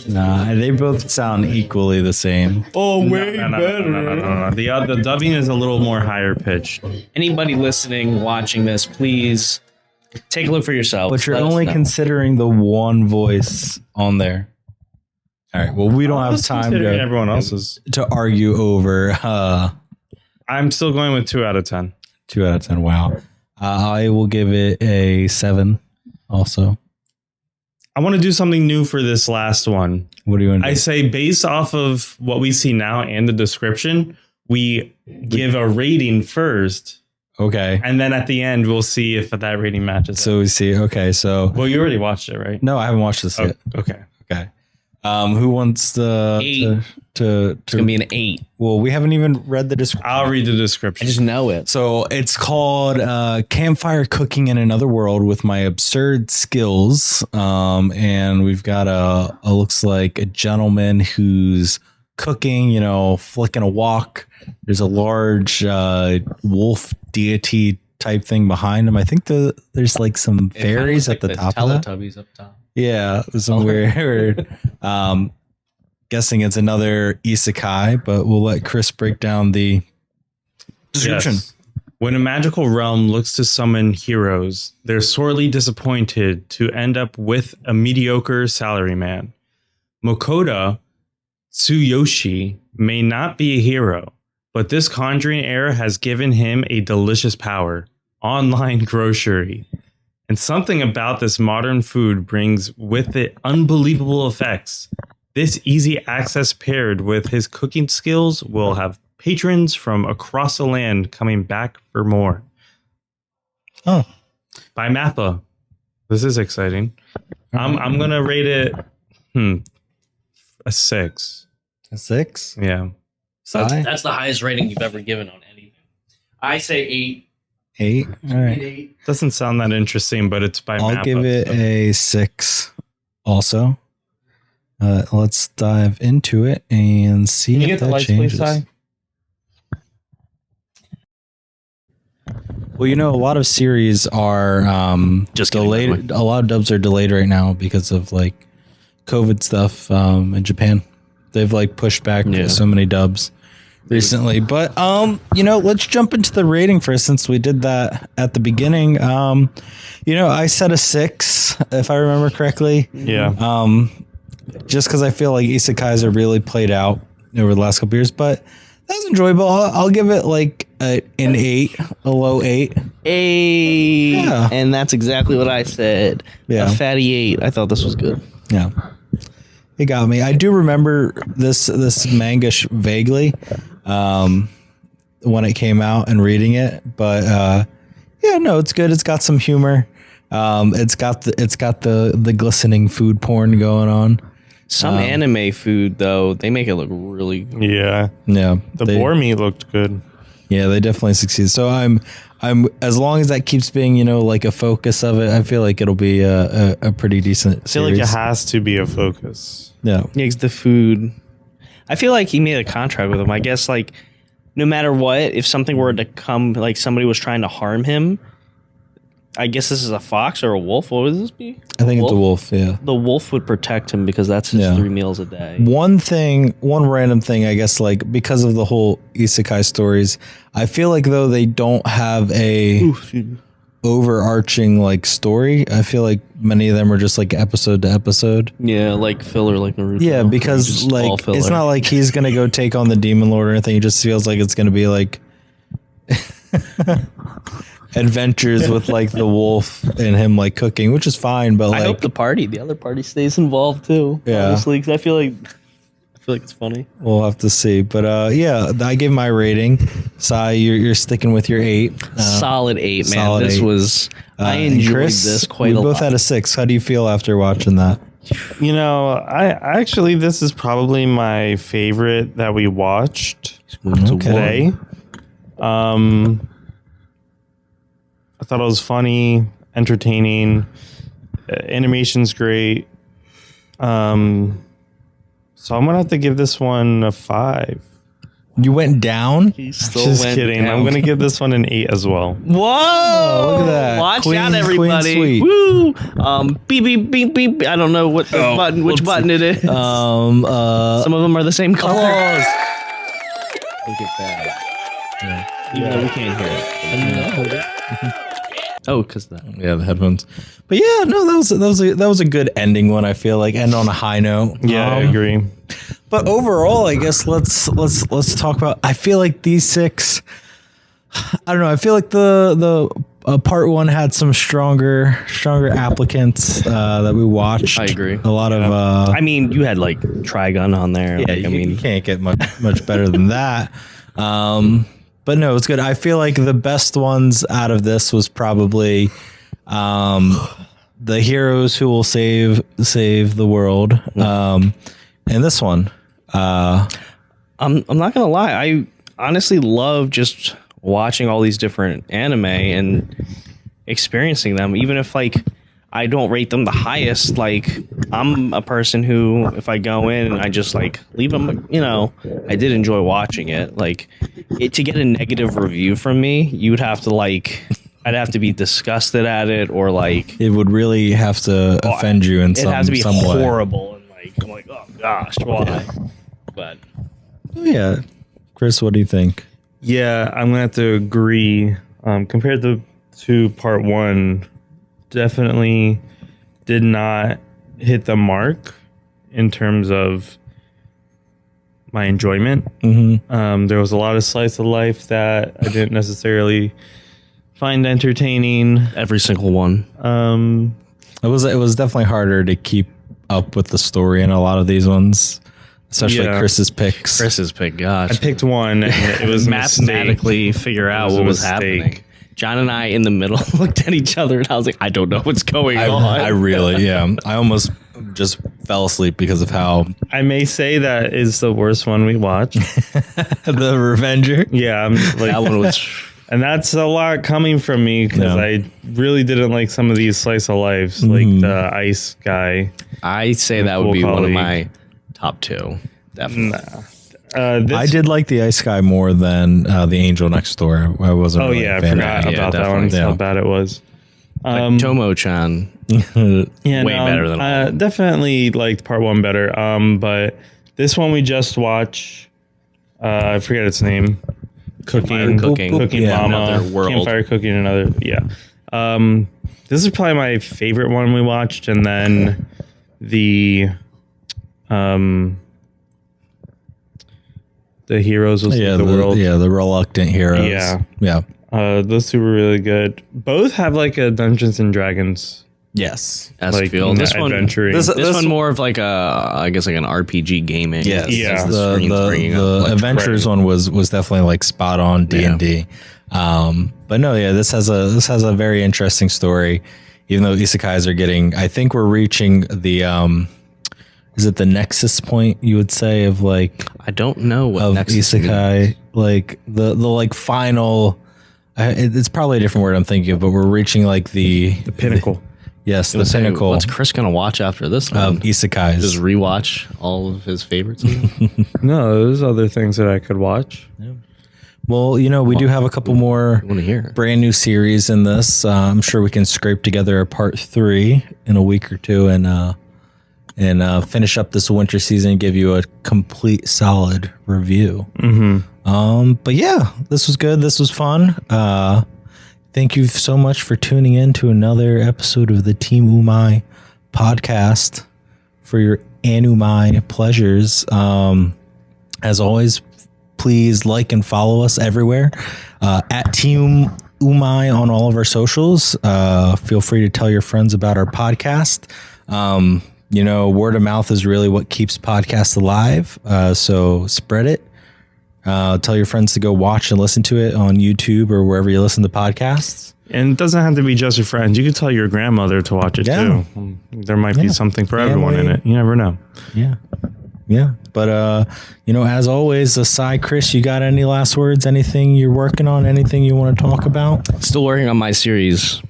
Nah, they both sound equally the same. Oh, no. The dubbing is a little more higher pitched. Anybody listening, watching this, please take a look for yourself. But you're Let us only know. considering the one voice on there. All right. Well, we don't have time everyone else's. to argue over I'm still going with 2 out of 10. 2 out of 10. Wow. I will give it a 7 also. I want to do something new for this last one. What do you want to do? I say based off of what we see now and the description, we give a rating first, Okay. and then at the end we'll see if that rating matches. So we see. Okay. So Well, you already watched it, right? no, I haven't watched this yet. Okay. Okay. Who wants the 8. to It's gonna be an 8. well, we haven't even read the description. I'll read the I description. just know it. So it's called Campfire Cooking in Another World with My Absurd Skills. And we've got a looks like a gentleman who's cooking, you know, flicking a wok. There's a large wolf deity type thing behind him. I think there's like some fairies at the top of that. Teletubbies up top. Yeah, some weird. Guessing it's another isekai, but we'll let Chris break down the description. Yes. When a magical realm looks to summon heroes, they're sorely disappointed to end up with a mediocre salaryman. Mokoda Tsuyoshi may not be a hero, but this conjuring era has given him a delicious power: online grocery. And something about this modern food brings with it unbelievable effects. This easy access paired with his cooking skills will have patrons from across the land coming back for more. Oh. By Mappa. This is exciting. I'm gonna rate it a 6. A 6? Yeah. Sai? That's the highest rating you've ever given on anything. I say 8. 8? All right. Doesn't sound that interesting, but it's by Mappa. I'll give it so. a 6 also. Let's dive into it and see Can you if get the that lights, changes. please, Sai? Well, you know, a lot of series are Just kidding, by the delayed. A lot of dubs are delayed right now because of like COVID stuff in Japan. They've like pushed back so many dubs recently. But you know, let's jump into the rating first since we did that at the beginning. You know, I said a 6 if I remember correctly. Yeah. Just because I feel like isekais are really played out over the last couple years, but that was enjoyable. I'll give it like an 8, a low 8. 8. Yeah. And that's exactly what I said. Yeah. A fatty 8. I thought this was good. Yeah, it got me. I do remember this manga vaguely when it came out and reading it, but yeah, no, it's good. It's got some humor. It's got the glistening food porn going on. Some anime food, though, they make it look really. Yeah. Yeah, The boar meat looked good. Yeah, they definitely succeed. So I'm as long as that keeps being, you know, like a focus of it, I feel like it'll be a pretty decent I feel series. like it has to be a focus. Yeah. Yeah, 'cause the food. I feel like he made a contract with him. I guess, like, no matter what, if something were to come, like somebody was trying to harm him, I guess this is a fox or a wolf. What would this be? I think it's a wolf, yeah. The wolf would protect him because that's his 3 meals a day. One random thing, I guess, like because of the whole isekai stories, I feel like though they don't have a overarching like story. I feel like many of them are just like episode to episode. Yeah, like filler, like Naruto. Yeah, because Just all like filler. it's not like he's gonna go take on the demon lord or anything. It just feels like it's gonna be like adventures with like the wolf and him like cooking, which is fine. But I like, hope the other party stays involved too. Yeah. Honestly, because I feel like it's funny. we'll have to see. But yeah, I gave my rating. Sai, you're sticking with your 8. Solid 8, man. solid This 8. was I And enjoyed Chris, this quite we a both lot. had a 6. How do you feel after watching that? You know, I actually, this is probably my favorite that we watched today. I thought it was funny, entertaining. Animation's great. So I'm gonna have to give this one a 5. You went down? Just kidding. I'm gonna give this one an 8 as well. Whoa! look at that. Watch Queen- out, Queen everybody! Sweet. Woo! Beep beep beep beep. I don't know what button, which button it is. Some of them are the same color. Look at that. Even though we can't hear it. Oh, because that. Yeah, the headphones. But yeah, no, that was a good ending one. I feel like end on a high note. Yeah, I agree. But overall, I guess let's talk about. I feel like these 6. I don't know. I feel like the part 1 had some stronger applicants that we watched. I agree. A lot of. I mean, you had like Trigun on there. Yeah, like, you can't get much better than that. But no, it's good. I feel like the best ones out of this was probably the heroes who will save the world. And this one. I'm not gonna lie. I honestly love just watching all these different anime and experiencing them, even if like I don't rate them the highest. Like I'm a person who, if I go in and I just like leave them, I did enjoy watching it. Like to get a negative review from me, you would have to like, I'd have to be disgusted at it, or like it would really have to offend you in it some has to be some way. horrible, and like I'm like, oh gosh, why? But Yeah, Chris, what do you think? Yeah, I'm gonna have to agree. Compared to part 1, definitely did not hit the mark in terms of my enjoyment. There was a lot of slice of life that I didn't necessarily find entertaining. every single one. It was definitely harder to keep up with the story in a lot of these ones, especially Yeah. Chris's picks. Chris's pick, gosh. I picked one, and it was mathematically figure out what was happening. John and I in the middle looked at each other, and I was like, I don't know what's going on. I really, yeah. I almost just fell asleep because of how I may say that is the worst one we watched. the Revenger. Yeah, I'm like That one was. and that's a lot coming from me because Yeah. I really didn't like some of these slice of lives, like the ice guy. I say that would Cool be one of colleague. my top 2. Definitely. This, I did like the Ice Guy more than the Angel Next Door. I wasn't. Oh really yeah, a I fan forgot of about that definitely. one. Yeah. How bad it was. Like Tomo-chan. it. Yeah, way better than all. definitely liked part 1 better. But this one we just watched. I forget its name. Cooking Yeah, Mama, Another World. Campfire Cooking, another. Yeah. This is probably my favorite one we watched, and then the heroes will Yeah, save the world. the Reluctant Heroes. Yeah. yeah. Those two were really good. Both have like a Dungeons and Dragons Yes. like feel. This one, adventuring. This- this one more of like I guess like an RPG gaming. Yes. Yeah. As The screen's bringing up, the like, Adventures one was definitely like spot on D&D. But no, yeah, this has a very interesting story. Even though isekais are getting, I think we're reaching the is it the nexus point, you would say, of like I don't know what of Nexus isekai, means. like the like final. It's probably a different word I'm thinking of, but we're reaching like the pinnacle. yes, the Say, pinnacle what's Chris gonna watch after this one? of isekais. Just rewatch all of his favorites. No, there's other things that I could watch. Well, we do have a couple more I want to hear. brand new series in this. I'm sure we can scrape together a part 3 in a week or two and finish up this winter season and give you a complete solid review. But yeah, this was good. This was fun. Thank you so much for tuning in to another episode of the Team Umai podcast for your Anumai pleasures. As always, please like and follow us everywhere at Team Umai on all of our socials. Feel free to tell your friends about our podcast. Word of mouth is really what keeps podcasts alive. So spread it. Tell your friends to go watch and listen to it on YouTube or wherever you listen to podcasts. And it doesn't have to be just your friends. You could tell your grandmother to watch it Yeah. too. There might be Yeah. something for everyone in it. You never know. Yeah. Yeah. But, as always, aside, Chris, you got any last words? Anything you're working on? Anything you want to talk about? Still working on my series.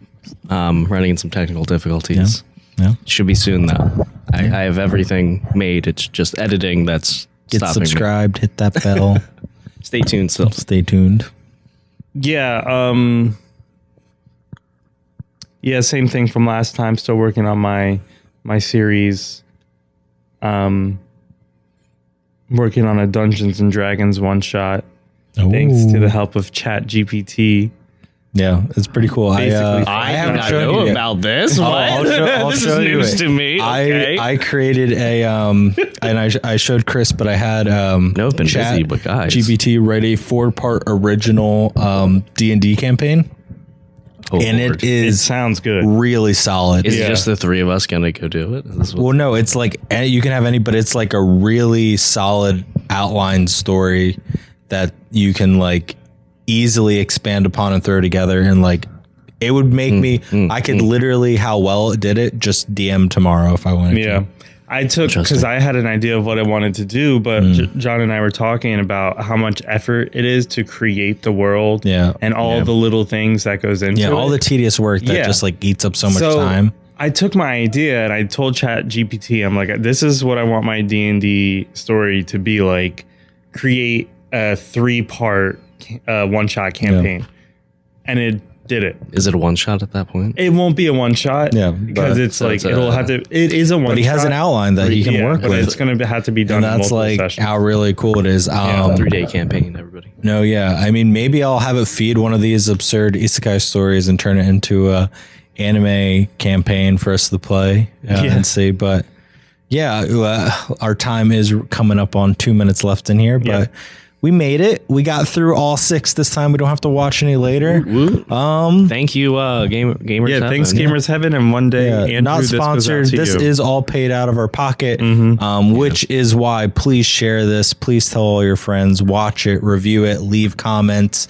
Running into some technical difficulties. Yeah. Should be soon though. I have everything made. It's just editing that's Get stopping me. subscribed, hit that bell. Stay tuned. Still. Stay tuned. Yeah. Yeah. Same thing from last time. Still working on my series. Working on a Dungeons and Dragons one shot. Thanks to the help of Chat GPT. Yeah, it's pretty cool. Basically, I haven't did not shown know you yet. about this. What? I'll This show is you news it. to me. Okay. I created a and I showed Chris, but I had no, I've been Chat busy, but guys. GPT write a 4-part original D&D campaign, Oh, and Lord. it It is sounds good. really solid. Is Yeah. it just the three of us gonna go do it? Is this what- Well, no, it's like you can have any, but it's like a really solid outline story that you can like easily expand upon and throw together, and like it would make me. I could literally how well it did it just DM tomorrow if I wanted Yeah. to. I took because I had an idea of what I wanted to do, but John and I were talking about how much effort it is to create the world, Yeah. and all the little things that goes into Yeah, it. all the tedious work that Yeah. just like eats up so much time. I took my idea and I told Chat GPT, I'm like, this is what I want my D&D story to be like. Create a 3-part one-shot campaign, and it did it. Is it a one shot at that point? It won't be a one-shot, Yeah, because but- it's So like it's it'll have to. It is a one-shot, But he has an outline that he can work but with. it's going to have to be done. And in that's multiple like sessions. how really cool it is. 3-day campaign, everybody. No, yeah. I mean, maybe I'll have it feed one of these absurd isekai stories and turn it into a anime campaign for us to play and see. But yeah, our time is coming up on 2 minutes left in here, but we made it. We got through all 6 this time. We don't have to watch any later. Thank you, Gamers. Yeah, thanks, Heaven. Gamers Heaven, and one day, Andrew, not this goes out sponsored. to This you. is all paid out of our pocket, which is why please share this. Please tell all your friends, watch it, review it, leave comments,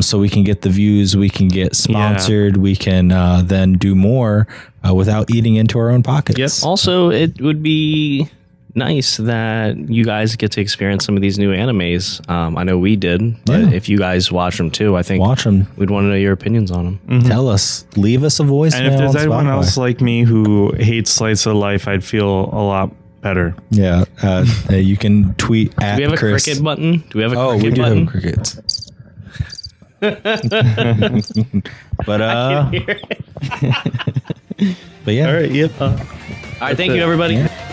so we can get the views, we can get sponsored, we can then do more without eating into our own pockets. Yep. Also, it would be nice that you guys get to experience some of these new animes. I know we did, but Yeah. if you guys watch them too, I think Watch them. we'd want to know your opinions on them. Tell us. Leave us a voicemail. And if there's on anyone Spotify. else like me who hates slice of life, I'd feel a lot better. Yeah, you can tweet at Do we have a Chris. cricket button? Do we have a Oh, cricket we do button? have crickets. But but yeah. All right, yep. All right, thank you, everybody. Yeah.